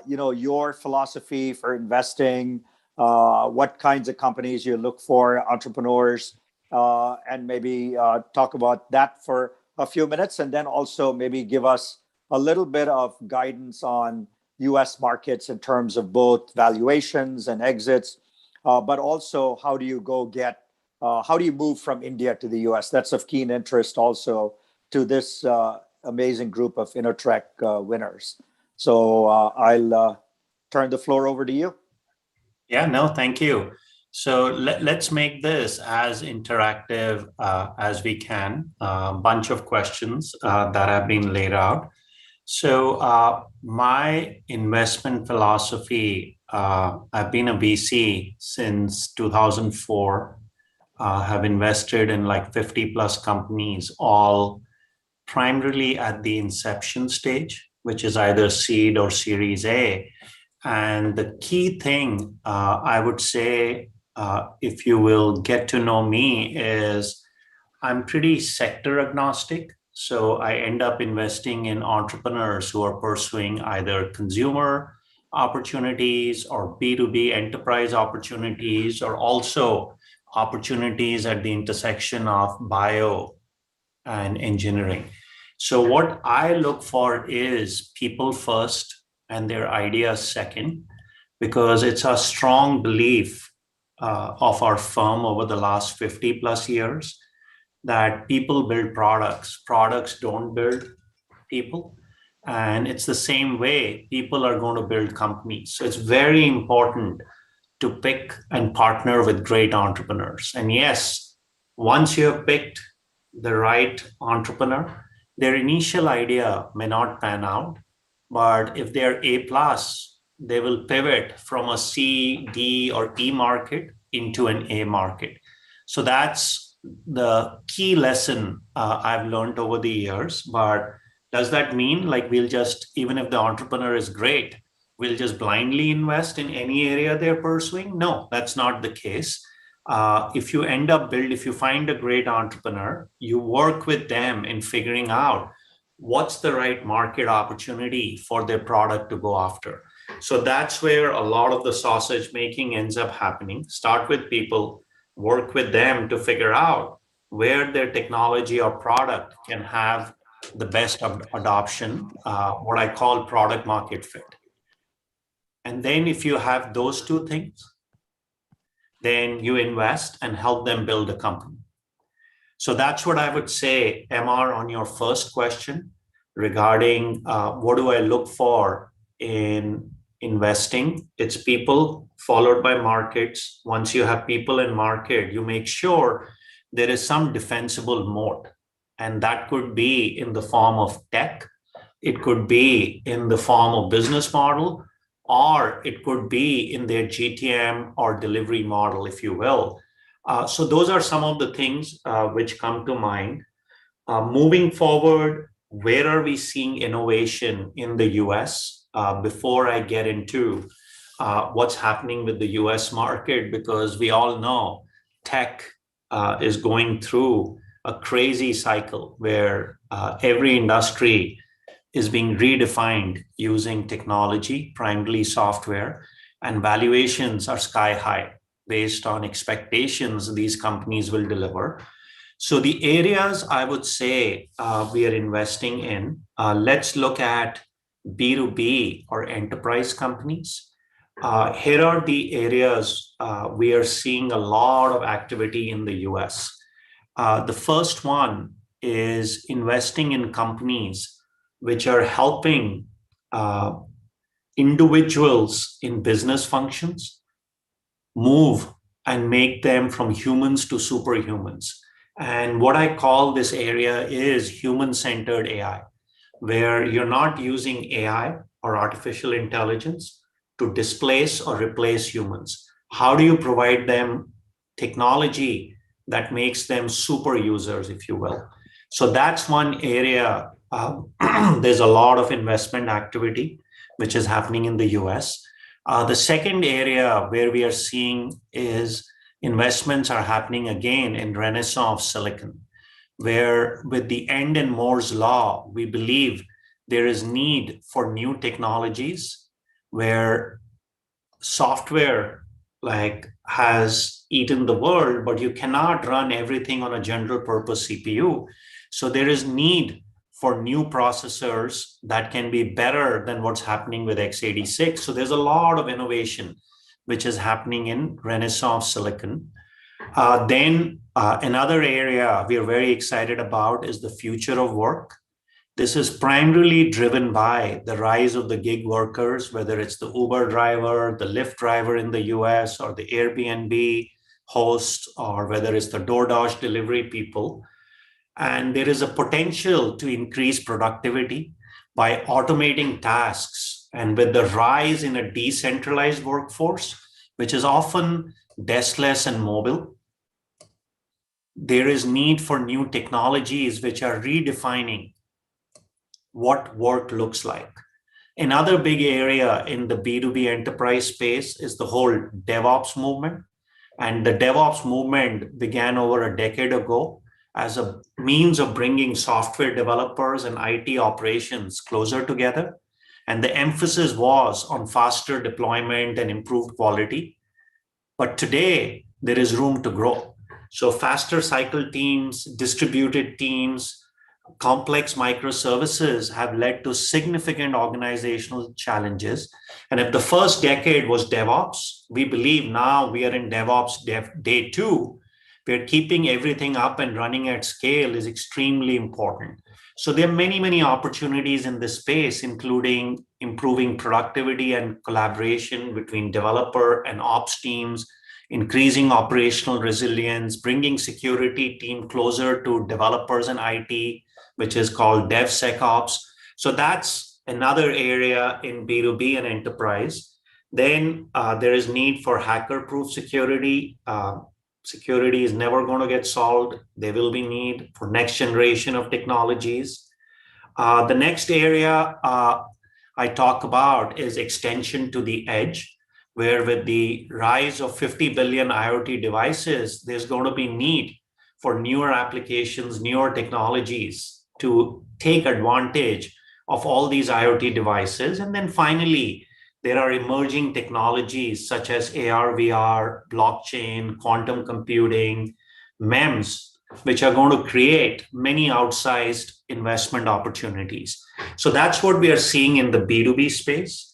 your philosophy for investing, what kinds of companies you look for, entrepreneurs, and maybe talk about that for a few minutes, and then also maybe give us a little bit of guidance on US markets in terms of both valuations and exits, but also how do you move from India to the US? That's of keen interest also to this amazing group of InnoTrek winners. So I'll turn the floor over to you. Yeah, no, thank you. So let's make this as interactive as we can. A bunch of questions that have been laid out. So my investment philosophy, I've been a VC since 2004, have invested in like 50 plus companies, all primarily at the inception stage, which is either seed or Series A. And the key thing I would say, if you will get to know me, is I'm pretty sector agnostic. So I end up investing in entrepreneurs who are pursuing either consumer opportunities or B2B enterprise opportunities, or also opportunities at the intersection of bio and engineering. So what I look for is people first and their ideas second, because it's a strong belief of our firm over the last 50 plus years that people build products. Products don't build people. And it's the same way people are going to build companies. So it's very important to pick and partner with great entrepreneurs. And yes, once you have picked the right entrepreneur, their initial idea may not pan out, but if they're A+, they will pivot from a C, D, or E market into an A market. So that's the key lesson I've learned over the years. But does that mean like we'll just, even if the entrepreneur is great, we'll just blindly invest in any area they're pursuing? No, that's not the case. If you find a great entrepreneur, you work with them in figuring out what's the right market opportunity for their product to go after. So that's where a lot of the sausage making ends up happening. Start with people, work with them to figure out where their technology or product can have the best adoption, what I call product market fit. And then if you have those two things, then you invest and help them build a company. So that's what I would say, MR, on your first question. regarding what do I look for in investing. It's people followed by markets. Once you have people in market, you make sure there is some defensible moat. And that could be in the form of tech. It could be in the form of business model, or it could be in their GTM or delivery model, if you will. So those are some of the things which come to mind. Moving forward, where are we seeing innovation in the US? Before I get into what's happening with the US market, because we all know tech is going through a crazy cycle where every industry is being redefined using technology, primarily software, and valuations are sky high based on expectations these companies will deliver. So the areas I would say we are investing in, let's look at B2B or enterprise companies. Here are the areas we are seeing a lot of activity in the US. The first one is investing in companies which are helping individuals in business functions move and make them from humans to superhumans. And what I call this area is human-centered AI, where you're not using AI or artificial intelligence to displace or replace humans. How do you provide them technology that makes them super users, if you will? So that's one area. There's a lot of investment activity which is happening in the US. The second area where we are seeing is investments are happening again in Renaissance silicon, where with the end in Moore's law, we believe there is need for new technologies where software like has eaten the world, but you cannot run everything on a general purpose CPU. So there is need for new processors that can be better than what's happening with x86. So there's a lot of innovation which is happening in Renaissance silicon. Then another area we are very excited about is the future of work. This is primarily driven by the rise of the gig workers, whether it's the Uber driver, the Lyft driver in the US, or the Airbnb host, or whether it's the DoorDash delivery people. And there is a potential to increase productivity by automating tasks. And with the rise in a decentralized workforce, which is often deskless and mobile, there is need for new technologies which are redefining what work looks like. Another big area in the B2B enterprise space is the whole DevOps movement. And the DevOps movement began over a decade ago as a means of bringing software developers and IT operations closer together. And the emphasis was on faster deployment and improved quality. But today, there is room to grow. So faster cycle teams, distributed teams, complex microservices have led to significant organizational challenges. And if the first decade was DevOps, we believe now we are in DevOps day 2, where keeping everything up and running at scale is extremely important. So there are many, many opportunities in this space, including improving productivity and collaboration between developer and ops teams, increasing operational resilience, bringing security team closer to developers and IT, which is called DevSecOps. So that's another area in B2B and enterprise. Then there is need for hacker-proof security. Security is never going to get solved. There will be need for next generation of technologies. The next area I talk about is extension to the edge, where with the rise of 50 billion IoT devices, there's going to be need for newer applications, newer technologies to take advantage of all these IoT devices. And then finally, there are emerging technologies such as AR, VR, blockchain, quantum computing, MEMS, which are going to create many outsized investment opportunities. So that's what we are seeing in the B2B space.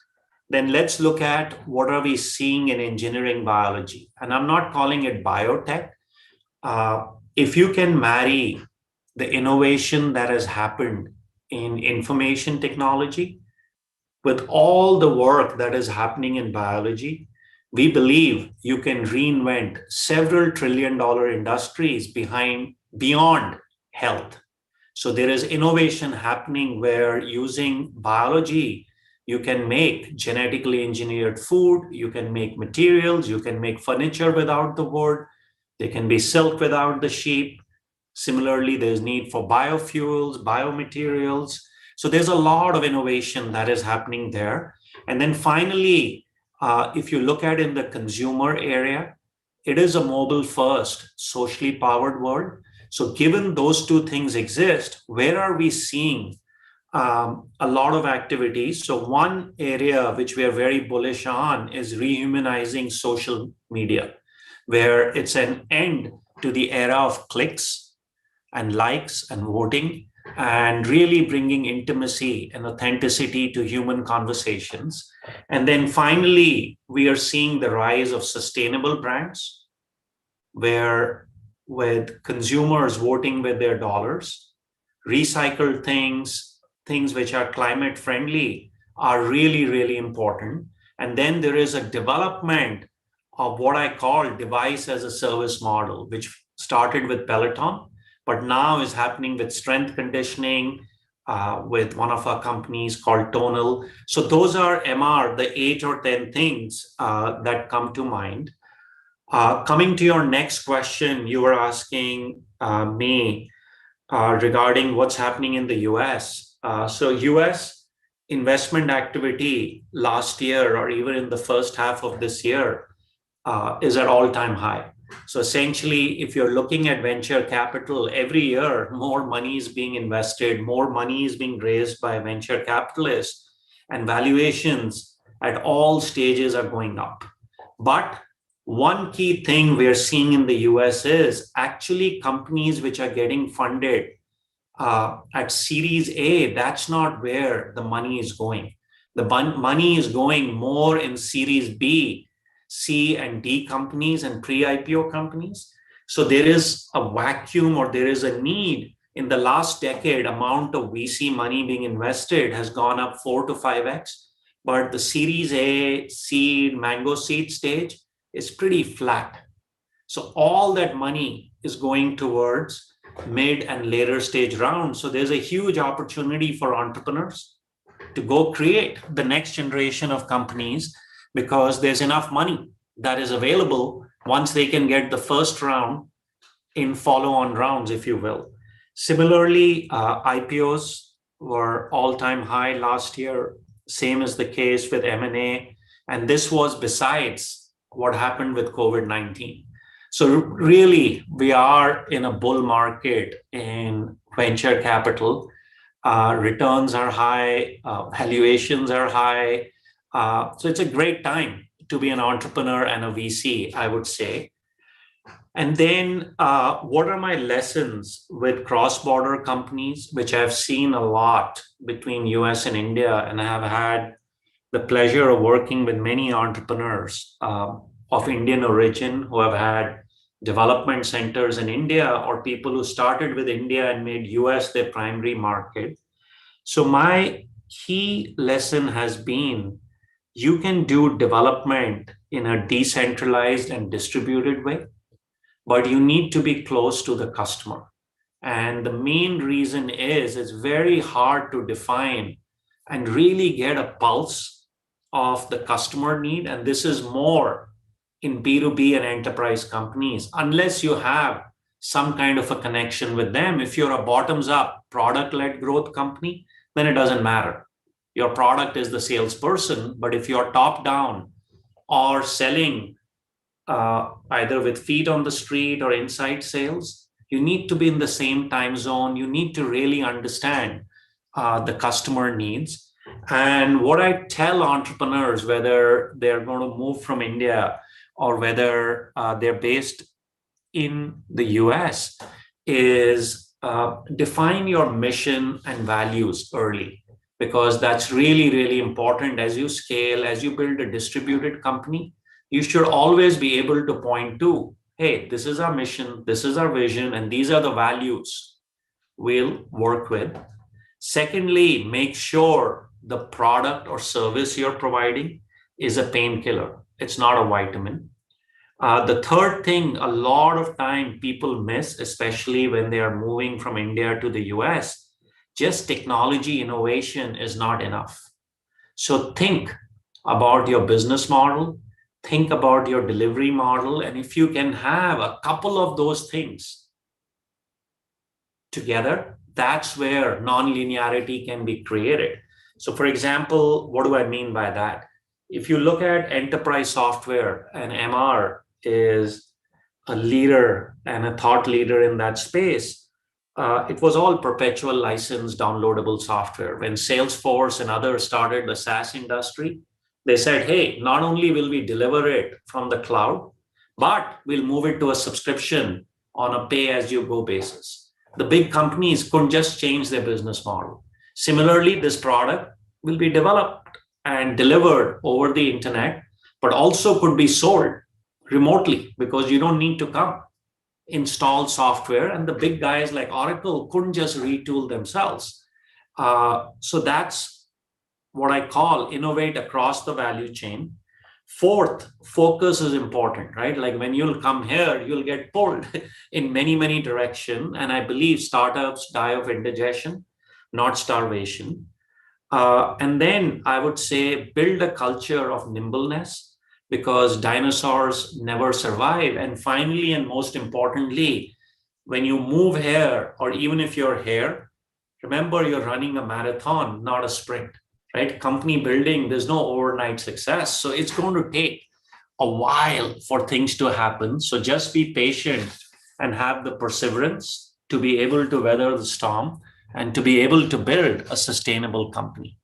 Then let's look at what are we seeing in engineering biology. And I'm not calling it biotech. If you can marry the innovation that has happened in information technology, with all the work that is happening in biology, we believe you can reinvent several trillion-dollar industries beyond health. So there is innovation happening where using biology, you can make genetically engineered food, you can make materials, you can make furniture without the wood, there can be silk without the sheep. Similarly, there's need for biofuels, biomaterials. So there's a lot of innovation that is happening there. And then finally, if you look at in the consumer area, it is a mobile first, socially powered world. So given those two things exist, where are we seeing a lot of activities? So one area which we are very bullish on is rehumanizing social media, where it's an end to the era of clicks and likes and voting, and really bringing intimacy and authenticity to human conversations. And then finally, we are seeing the rise of sustainable brands, where with consumers voting with their dollars, recycled things which are climate friendly are really, really important. And then there is a development of what I call device as a service model, which started with Peloton, but now is happening with strength conditioning, with one of our companies called Tonal. So those are MR, the 8 or 10 things that come to mind. Coming to your next question, you were asking me regarding what's happening in the US. So US investment activity last year, or even in the first half of this year, is at all-time high. So essentially, if you're looking at venture capital, every year, more money is being invested, more money is being raised by venture capitalists, and valuations at all stages are going up. But one key thing we're seeing in the US is actually companies which are getting funded at Series A, that's not where the money is going. The money is going more in Series B, C and D companies and pre-IPO companies. So there is a vacuum, or there is a need. In the last decade, amount of VC money being invested has gone up 4 to 5x, but the Series A, seed, mango seed stage is pretty flat. So all that money is going towards mid and later stage rounds. So there's a huge opportunity for entrepreneurs to go create the next generation of companies, because there's enough money that is available once they can get the first round in follow-on rounds, if you will. Similarly, IPOs were all-time high last year. Same is the case with M&A. And this was besides what happened with COVID-19. So really, we are in a bull market in venture capital. Returns are high, valuations are high. So it's a great time to be an entrepreneur and a VC, I would say. And then what are my lessons with cross-border companies, which I've seen a lot between US and India, and I have had the pleasure of working with many entrepreneurs of Indian origin who have had development centers in India, or people who started with India and made US their primary market. So my key lesson has been, you can do development in a decentralized and distributed way, but you need to be close to the customer. And the main reason is it's very hard to define and really get a pulse of the customer need. And this is more in B2B and enterprise companies, unless you have some kind of a connection with them. If you're a bottoms-up product-led growth company, then it doesn't matter. Your product is the salesperson, but if you're top-down or selling either with feet on the street or inside sales, you need to be in the same time zone. You need to really understand the customer needs. And what I tell entrepreneurs, whether they're going to move from India or whether they're based in the US, is define your mission and values early, because that's really, really important as you scale, as you build a distributed company. You should always be able to point to, hey, this is our mission, this is our vision, and these are the values we'll work with. Secondly, make sure the product or service you're providing is a painkiller. It's not a vitamin. The third thing, a lot of time people miss, especially when they are moving from India to the US, just technology innovation is not enough. So think about your business model, think about your delivery model, and if you can have a couple of those things together, that's where non-linearity can be created. So for example, what do I mean by that? If you look at enterprise software, and MR is a leader and a thought leader in that space, it was all perpetual license downloadable software. When Salesforce and others started the SaaS industry, they said, hey, not only will we deliver it from the cloud, but we'll move it to a subscription on a pay-as-you-go basis. The big companies couldn't just change their business model. Similarly, this product will be developed and delivered over the internet, but also could be sold remotely because you don't need to come install software. And the big guys like Oracle couldn't just retool themselves. So that's what I call innovate across the value chain. Fourth, focus is important, right? Like when you'll come here, you'll get pulled in many, many directions. And I believe startups die of indigestion, not starvation. And then I would say build a culture of nimbleness, because dinosaurs never survive. And finally, and most importantly, when you move here, or even if you're here, remember you're running a marathon, not a sprint, right? Company building, there's no overnight success. So it's going to take a while for things to happen. So just be patient and have the perseverance to be able to weather the storm and to be able to build a sustainable company.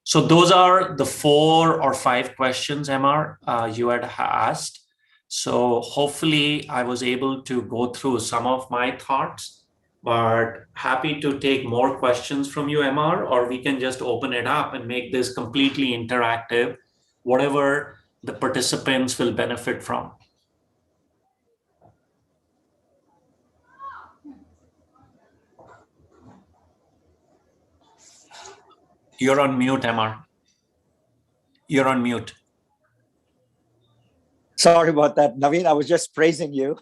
So those are the 4 or 5 questions, MR, you had asked. So hopefully I was able to go through some of my thoughts, but happy to take more questions from you, MR, or we can just open it up and make this completely interactive, whatever the participants will benefit from. You're on mute, MR. You're on mute. Sorry about that, Naveen. I was just praising you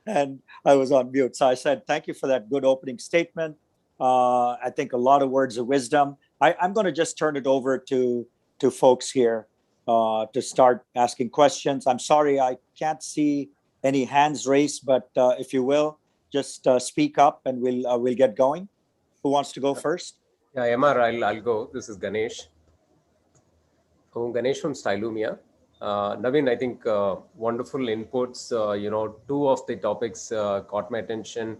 and I was on mute. So I said, thank you for that good opening statement. I think a lot of words of wisdom. I'm going to just turn it over to folks here to start asking questions. I'm sorry, I can't see any hands raised, but if you will, just speak up and we'll get going. Who wants to go first? Yeah, MR, I'll go. This is Ganesh. Ganesh from Stylumia. Naveen, I think wonderful inputs. 2 of the topics caught my attention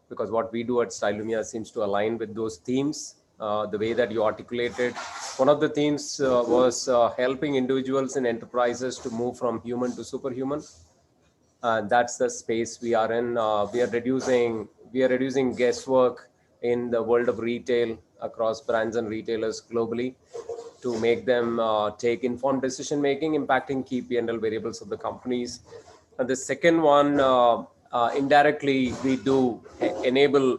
because what we do at Stylumia seems to align with those themes. The way that you articulated, one of the themes was helping individuals and enterprises to move from human to superhuman. That's the space we are in. We are reducing guesswork in the world of retail across brands and retailers globally to make them take informed decision making, impacting key P&L variables of the companies. And the second one, indirectly, we do enable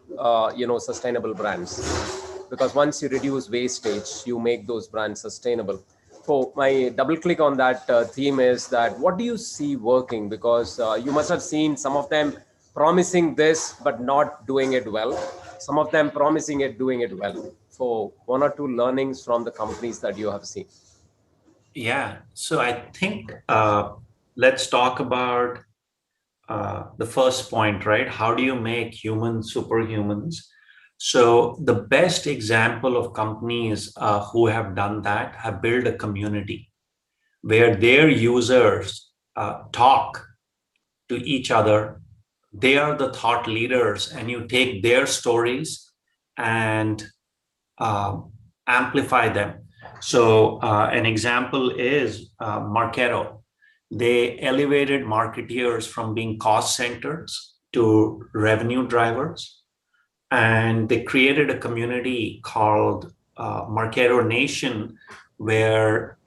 sustainable brands, because once you reduce wastage, you make those brands sustainable. So my double click on that theme is that what do you see working? Because you must have seen some of them promising this but not doing it well. Some of them promising it, doing it well. So 1 or 2 learnings from the companies that you have seen. Yeah, so I think let's talk about the first point, right? How do you make humans superhumans? So the best example of companies who have done that have built a community where their users talk to each other. They are the thought leaders, and you take their stories and amplify them. So an example is Marketo. They elevated marketeers from being cost centers to revenue drivers. And they created a community called Marketo Nation, where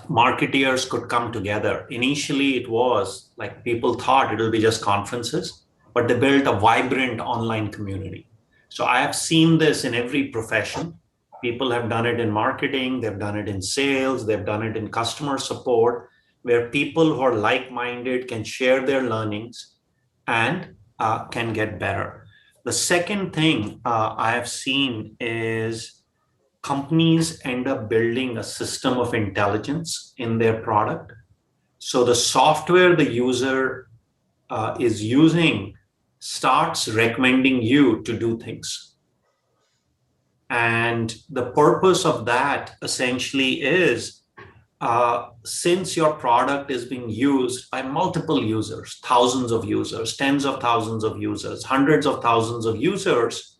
marketeers could come together. Initially, it was like people thought it'll be just conferences, but they built a vibrant online community. So I have seen this in every profession. People have done it in marketing, they've done it in sales, they've done it in customer support, where people who are like-minded can share their learnings and can get better. The second thing I have seen is companies end up building a system of intelligence in their product. So the software the user is using starts recommending you to do things. And the purpose of that essentially is, since your product is being used by multiple users, thousands of users, tens of thousands of users, hundreds of thousands of users,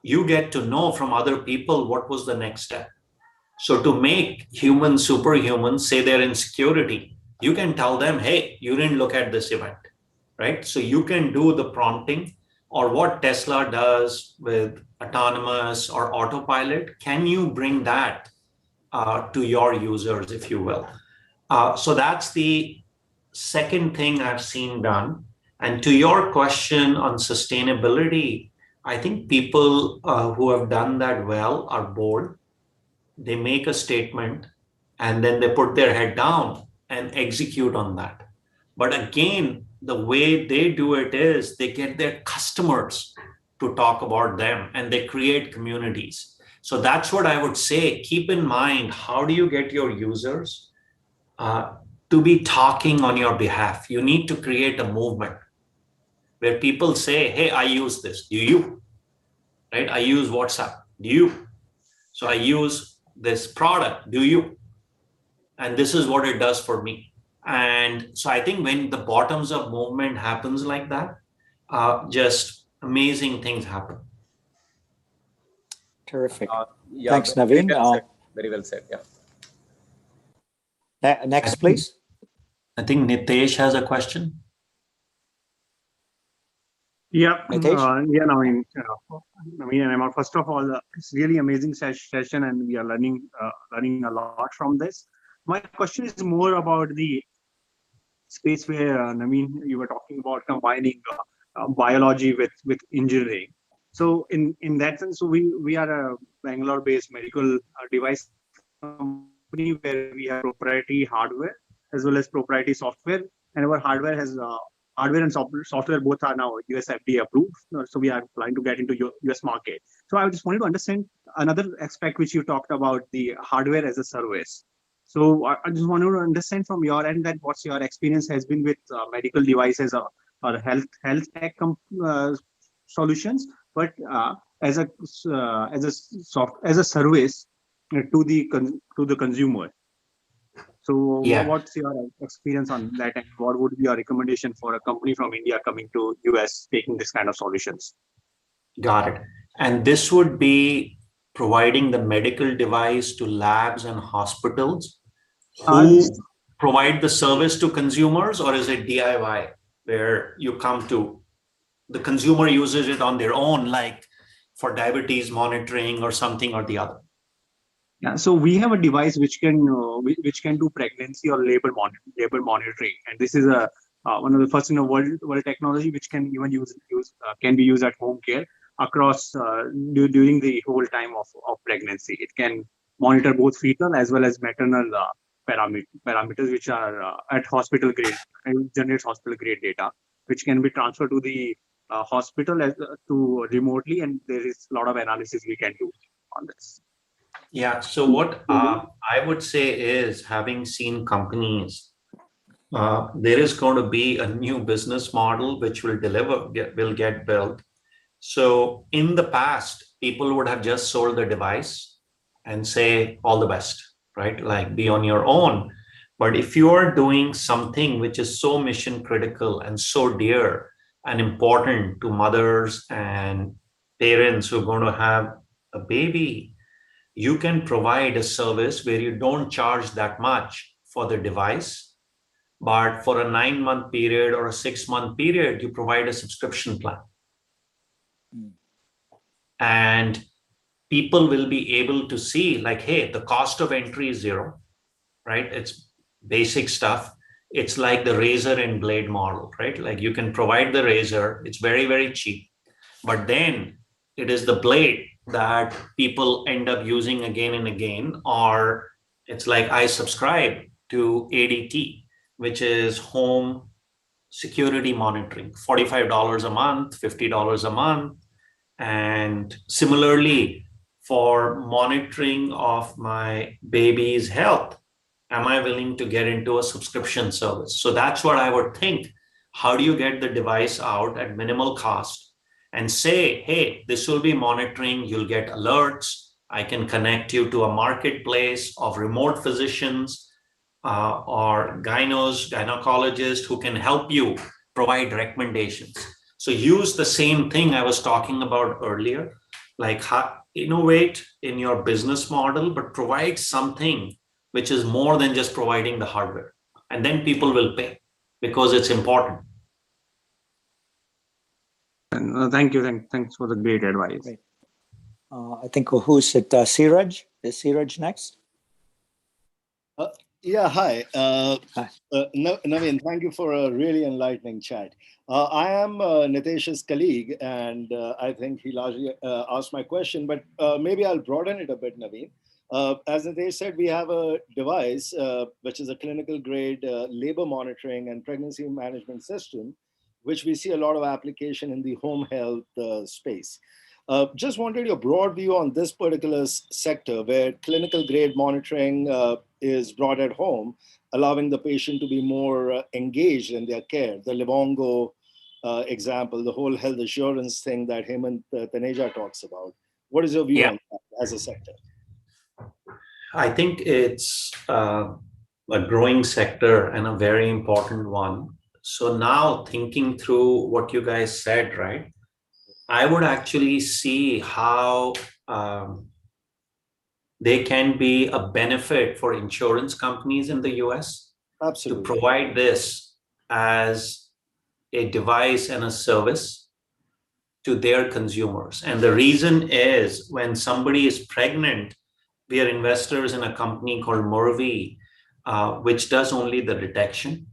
you get to know from other people what was the next step. So to make humans superhuman, say they're in security, you can tell them, hey, you didn't look at this event, right? So you can do the prompting, or what Tesla does with autonomous or autopilot. Can you bring that to your users, if you will? So that's the second thing I've seen done. And to your question on sustainability, I think people who have done that well are bold. They make a statement and then they put their head down and execute on that. But again, the way they do it is they get their customers to talk about them and they create communities. So that's what I would say. Keep in mind, how do you get your users to be talking on your behalf? You need to create a movement where people say, hey, I use this. Do you? Right? I use WhatsApp. Do you? So I use this product. Do you? And this is what it does for me. And so I think when the bottoms up movement happens like that, just amazing things happen. Terrific. Yeah, Thanks, Naveen. Very well said. Yeah. Next, please. I think Nitesh has a question. Yeah, Nitesh? yeah, Naveen, first of all, it's really amazing session, and we are learning a lot from this. My question is more about the space where Naveen, you were talking about combining biology with engineering. So in that sense, we are a Bangalore-based medical device company where we have proprietary hardware as well as proprietary software, and our hardware has hardware and software both are now US FDA approved. So we are planning to get into US market. So I just wanted to understand another aspect which you talked about, the hardware as a service. So I just wanted to understand from your end that what's your experience has been with medical devices or health tech solutions, but as a service to the consumer. So what's your experience on that, and what would be your recommendation for a company from India coming to US taking this kind of solutions? Got it. And this would be providing the medical device to labs and hospitals who provide the service to consumers, or is it DIY where you come to the consumer uses it on their own, like for diabetes monitoring or something or the other? Yeah, so we have a device which can do pregnancy or labor monitoring, and this is one of the first in the world technology which can even can be used at home care across during the whole time of pregnancy. It can monitor both fetal as well as maternal parameters which are at hospital grade, and generates hospital grade data which can be transferred to the hospital to remotely, and there is a lot of analysis we can do on this. Yeah, so what I would say is, having seen companies, there is going to be a new business model which will get built. So in the past, people would have just sold the device and say, all the best, right? Like, be on your own. But if you are doing something which is so mission critical and so dear and important to mothers and parents who are going to have a baby, you can provide a service where you don't charge that much for the device, but for a 9-month period or a 6-month period, you provide a subscription plan. And people will be able to see, like, hey, the cost of entry is zero, right? It's basic stuff. It's like the razor and blade model, right? Like, you can provide the razor, it's very, very cheap. But then it is the blade that people end up using again and again, or it's like I subscribe to ADT, which is home security monitoring, $45 a month, $50 a month. And similarly, for monitoring of my baby's health, am I willing to get into a subscription service? So that's what I would think. How do you get the device out at minimal cost and say, hey, this will be monitoring, you'll get alerts, I can connect you to a marketplace of remote physicians or gynecologists who can help you provide recommendations. So use the same thing I was talking about earlier, like innovate in your business model, but provide something which is more than just providing the hardware. And then people will pay because it's important. Thank you. Thanks for the great advice. Great. I think who's it? Neeraj? Is Neeraj next? Yeah, hi. Hi. Naveen, thank you for a really enlightening chat. I am Nitesh's colleague, and I think he largely asked my question, but maybe I'll broaden it a bit, Naveen. As Nitesh said, we have a device, which is a clinical grade labor monitoring and pregnancy management system, which we see a lot of application in the home health space. Just wanted your broad view on this particular sector where clinical grade monitoring is brought at home, allowing the patient to be more engaged in their care. The Livongo example, the whole health assurance thing that Hemant Taneja talks about. What is your view on that as a sector? I think it's a growing sector and a very important one. So now thinking through what you guys said, right? I would actually see how they can be a benefit for insurance companies in the US. Absolutely. To provide this as a device and a service to their consumers. And the reason is when somebody is pregnant, we are investors in a company called Mervi, which does only the detection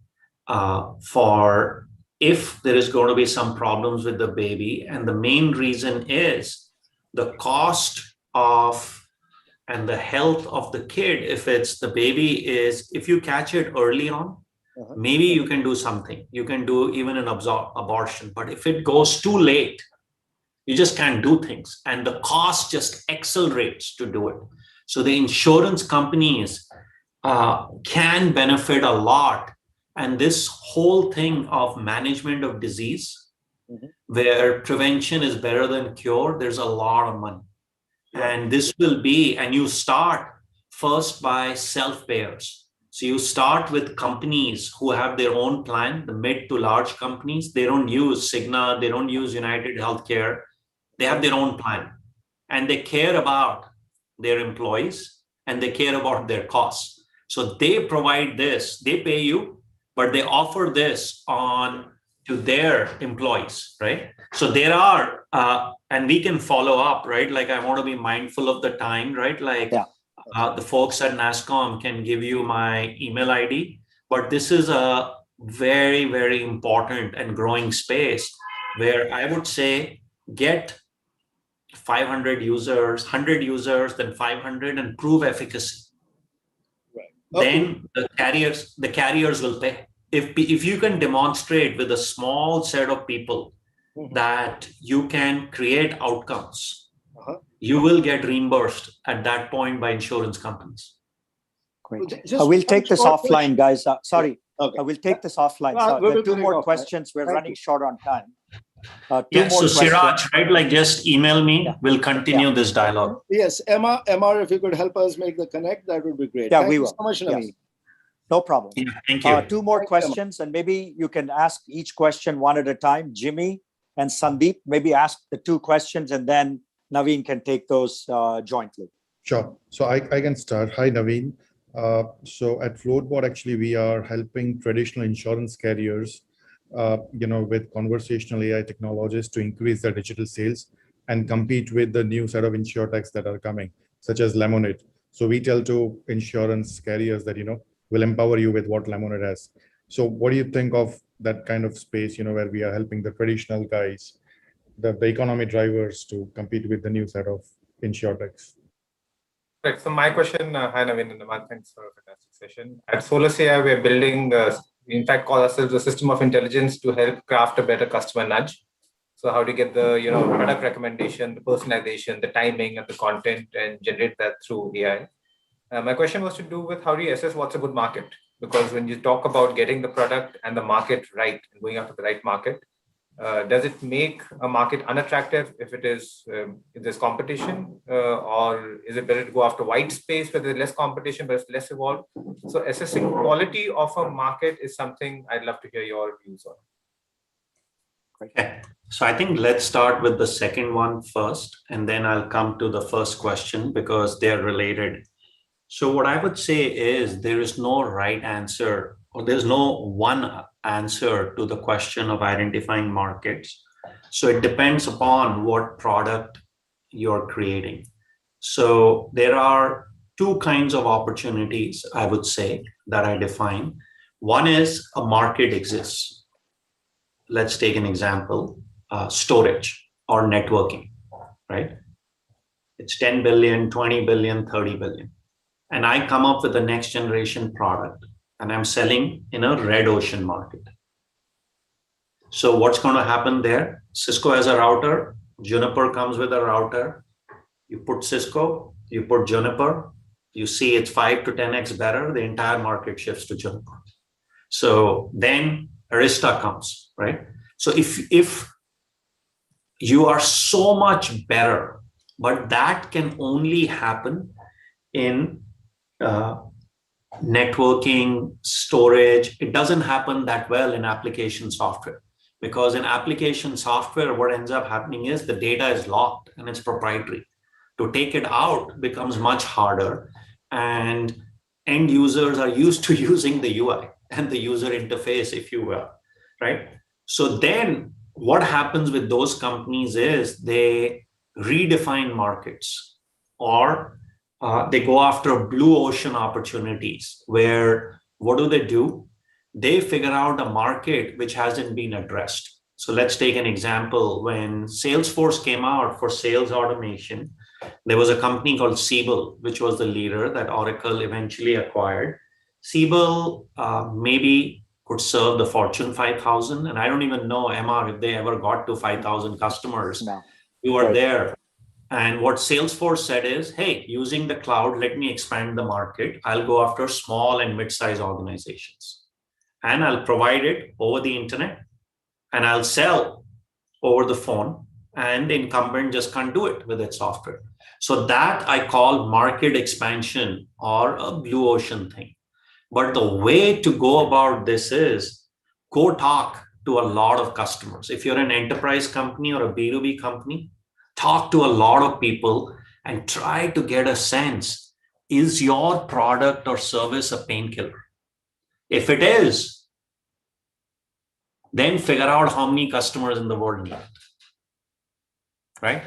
for if there is going to be some problems with the baby. And the main reason is the cost of and the health of the kid. If it's the baby is, if you catch it early on, maybe you can do something. You can do even an abortion. But if it goes too late, you just can't do things. And the cost just accelerates to do it. So the insurance companies can benefit a lot. And this whole thing of management of disease, where prevention is better than cure, there's a lot of money. And this will be, and you start first by self-payers. So you start with companies who have their own plan, the mid to large companies. They don't use Cigna, they don't use United Healthcare. They have their own plan. And they care about their employees and they care about their costs. So they provide this, they pay you, but they offer this on to their employees, right? So there are, and we can follow up, right? Like I want to be mindful of the time, right? Like the folks at NASSCOM can give you my email ID, but this is a very, very important and growing space where I would say get 500 users, 100 users, then 500 and prove efficacy. Then the carriers will pay. If you can demonstrate with a small set of people that you can create outcomes, you will get reimbursed at that point by insurance companies. Great. We'll take this offline, guys. Sorry, we'll take this offline. There are two more questions. We're running short on time. Yeah, so Siraj, right? Like just email me. We'll continue this dialogue. Yes, MR, if you could help us make the connect, that would be great. Yeah, Thank we you will. so much, Naveen. No problem. Yeah, thank you. Two more questions, and maybe you can ask each question one at a time. Jimmy and Sandeep, maybe ask the two questions, and then Naveen can take those jointly. Sure. So I can start. Hi, Naveen. So at Floatbot, actually, we are helping traditional insurance carriers, with conversational AI technologies to increase their digital sales and compete with the new set of insurtechs that are coming, such as Lemonade. So we tell to insurance carriers that, will empower you with what Lemonade has. So what do you think of that kind of space, where we are helping the traditional guys the economy drivers to compete with the new set of insurtechs? Right. So my question, hi Naveen and Naveen, thanks for a fantastic session. At SolarCI, we're building, we in fact call ourselves a system of intelligence to help craft a better customer nudge. So how do you get the product recommendation, the personalization, the timing, and the content, and generate that through AI? My question was to do with how do you assess what's a good market? Because when you talk about getting the product and the market right, and going after the right market, does it make a market unattractive if it is if there's competition, or is it better to go after white space where there's less competition but it's less evolved? So assessing quality of a market is something I'd love to hear your views on. Okay. So I think let's start with the second one first, and then I'll come to the first question because they're related. So what I would say is there is no right answer, or there's no one answer to the question of identifying markets. So it depends upon what product you're creating. So there are two kinds of opportunities, I would say, that I define. One is a market exists. Let's take an example, storage or networking, right? It's 10 billion, 20 billion, 30 billion. And I come up with a next generation product and I'm selling in a red ocean market. So what's going to happen there? Cisco has a router, Juniper comes with a router. You put Cisco, you put Juniper, you see it's 5 to 10x better, the entire market shifts to Juniper. So then Arista comes, right? So if you are so much better, but that can only happen in networking, storage. It doesn't happen that well in application software, because in application software, what ends up happening is the data is locked and it's proprietary. To take it out becomes much harder, and end users are used to using the UI and the user interface, if you will, right? So then what happens with those companies is they redefine markets, or they go after blue ocean opportunities where what do? They figure out a market which hasn't been addressed. So let's take an example. When Salesforce came out for sales automation, there was a company called Siebel, which was the leader that Oracle eventually acquired. Siebel maybe could serve the Fortune 5000. And I don't even know, MR, if they ever got to 5,000 customers. No. We were there. And what Salesforce said is, hey, using the cloud, let me expand the market. I'll go after small and mid-sized organizations. And I'll provide it over the internet. And I'll sell over the phone. And the incumbent just can't do it with its software. So that I call market expansion or a blue ocean thing. But the way to go about this is go talk to a lot of customers. If you're an enterprise company or a B2B company, talk to a lot of people and try to get a sense, is your product or service a painkiller? If it is, then figure out how many customers in the world need it, right?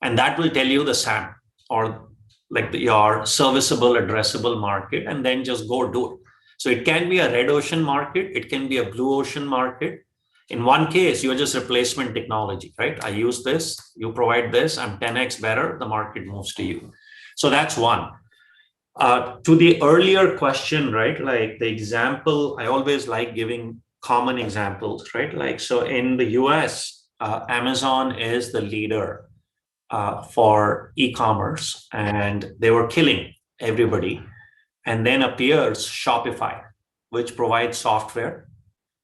And that will tell you the SAM, or like your serviceable addressable market, and then just go do it. So it can be a red ocean market, it can be a blue ocean market. In one case, you're just replacement technology, right? I use this, you provide this, I'm 10x better, the market moves to you. So that's one. To the earlier question, right? Like the example, I always like giving common examples, right? Like, so in the US, Amazon is the leader for e-commerce, and they were killing everybody. And then appears Shopify, which provides software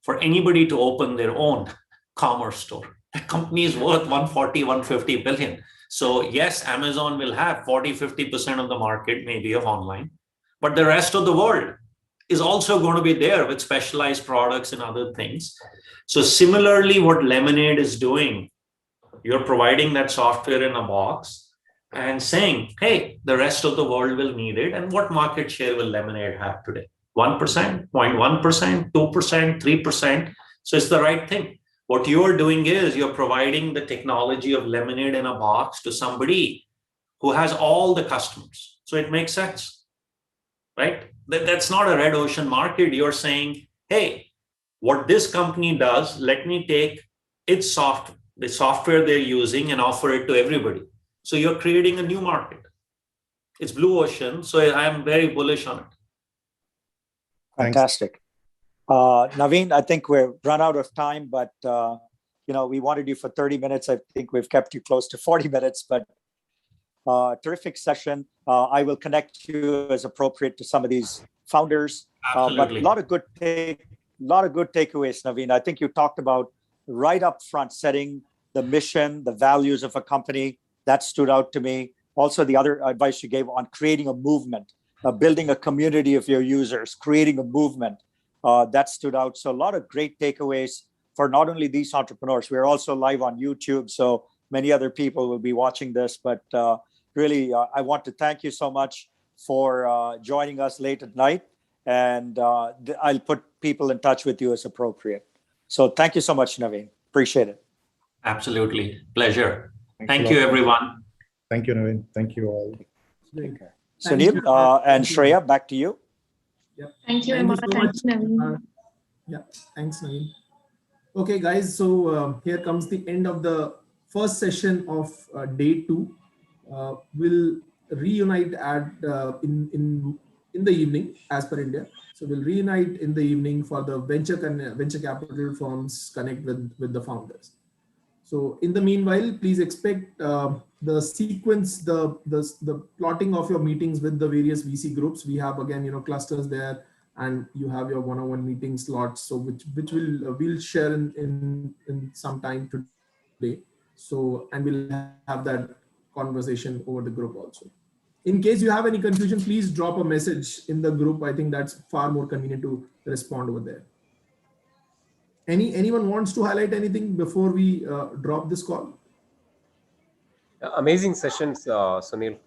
for anybody to open their own commerce store. That company is worth 140, 150 billion. So yes, Amazon will have 40, 50% of the market maybe of online, but the rest of the world is also going to be there with specialized products and other things. So similarly, what Lemonade is doing, you're providing that software in a box and saying, hey, the rest of the world will need it. And what market share will Lemonade have today? 1%, 0.1%, 2%, 3%. So it's the right thing. What you're doing is you're providing the technology of Lemonade in a box to somebody who has all the customers. So it makes sense, right? That's not a red ocean market. You're saying, hey, what this company does, let me take its software, the software they're using and offer it to everybody. So you're creating a new market. It's blue ocean. So I am very bullish on it. Fantastic. Naveen, I think we're run out of time, but we wanted you for 30 minutes. I think we've kept you close to 40 minutes, but terrific session. I will connect you as appropriate to some of these founders. But a lot of good takeaways, Naveen. I think you talked about right up front setting the mission, the values of a company. That stood out to me. Also, the other advice you gave on creating a movement, building a community of your users, creating a movement, that stood out. So a lot of great takeaways for not only these entrepreneurs. We're also live on YouTube, so many other people will be watching this. But really, I want to thank you so much for joining us late at night. And I'll put people in touch with you as appropriate. So thank you so much, Naveen. Appreciate it. Absolutely. Pleasure. Thank you, everyone. Thank you, Naveen. Thank you all. Okay. Sunil and Shreya, back to you. Yep. Thank you, Thank Emma. Thanks, Naveen. Yeah, thanks, Naveen. Okay, guys, so here comes the end of the first session of day 2. We'll reunite at in the evening as per India. So we'll reunite in the evening for the venture capital firms connect with the founders. So in the meanwhile, please expect the sequence, the plotting of your meetings with the various VC groups. We have again, clusters there, and you have your one-on-one meeting slots. So which we'll share in some time today. So, and we'll have that conversation over the group also. In case you have any confusion, please drop a message in the group. I think that's far more convenient to respond over there. Anyone wants to highlight anything before we drop this call? Amazing sessions, Sunil,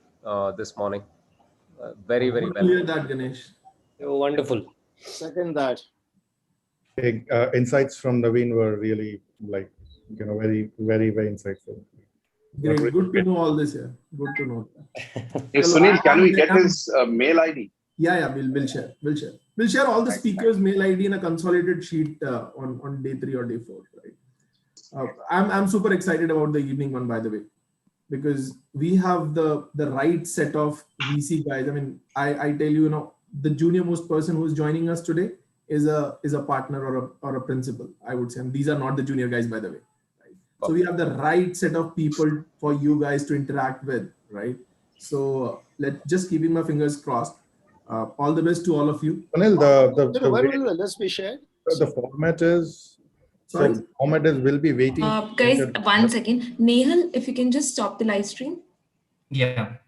this morning. Very, very well. Clear that, Ganesh. Wonderful. Second that. Insights from Naveen were really very, very, very insightful. Great. Good to know all this here. Good to know. Hey, Sunil, can we get his mail ID? Yeah, we'll share. We'll share all the speakers' mail ID in a consolidated sheet on day 3 or day 4. Right. I'm super excited about the evening one, by the way, because we have the right set of VC guys. I mean, I tell you, the junior most person who's joining us today is a partner or a principal, I would say. And these are not the junior guys, by the way. Right? So we have the right set of people for you guys to interact with, right? So just keeping my fingers crossed. All the best to all of you. Anil, when will this be shared? The format is. Sorry? So format is will be waiting. Guys, 1 second. Nehal, if you can just stop the live stream. Yeah.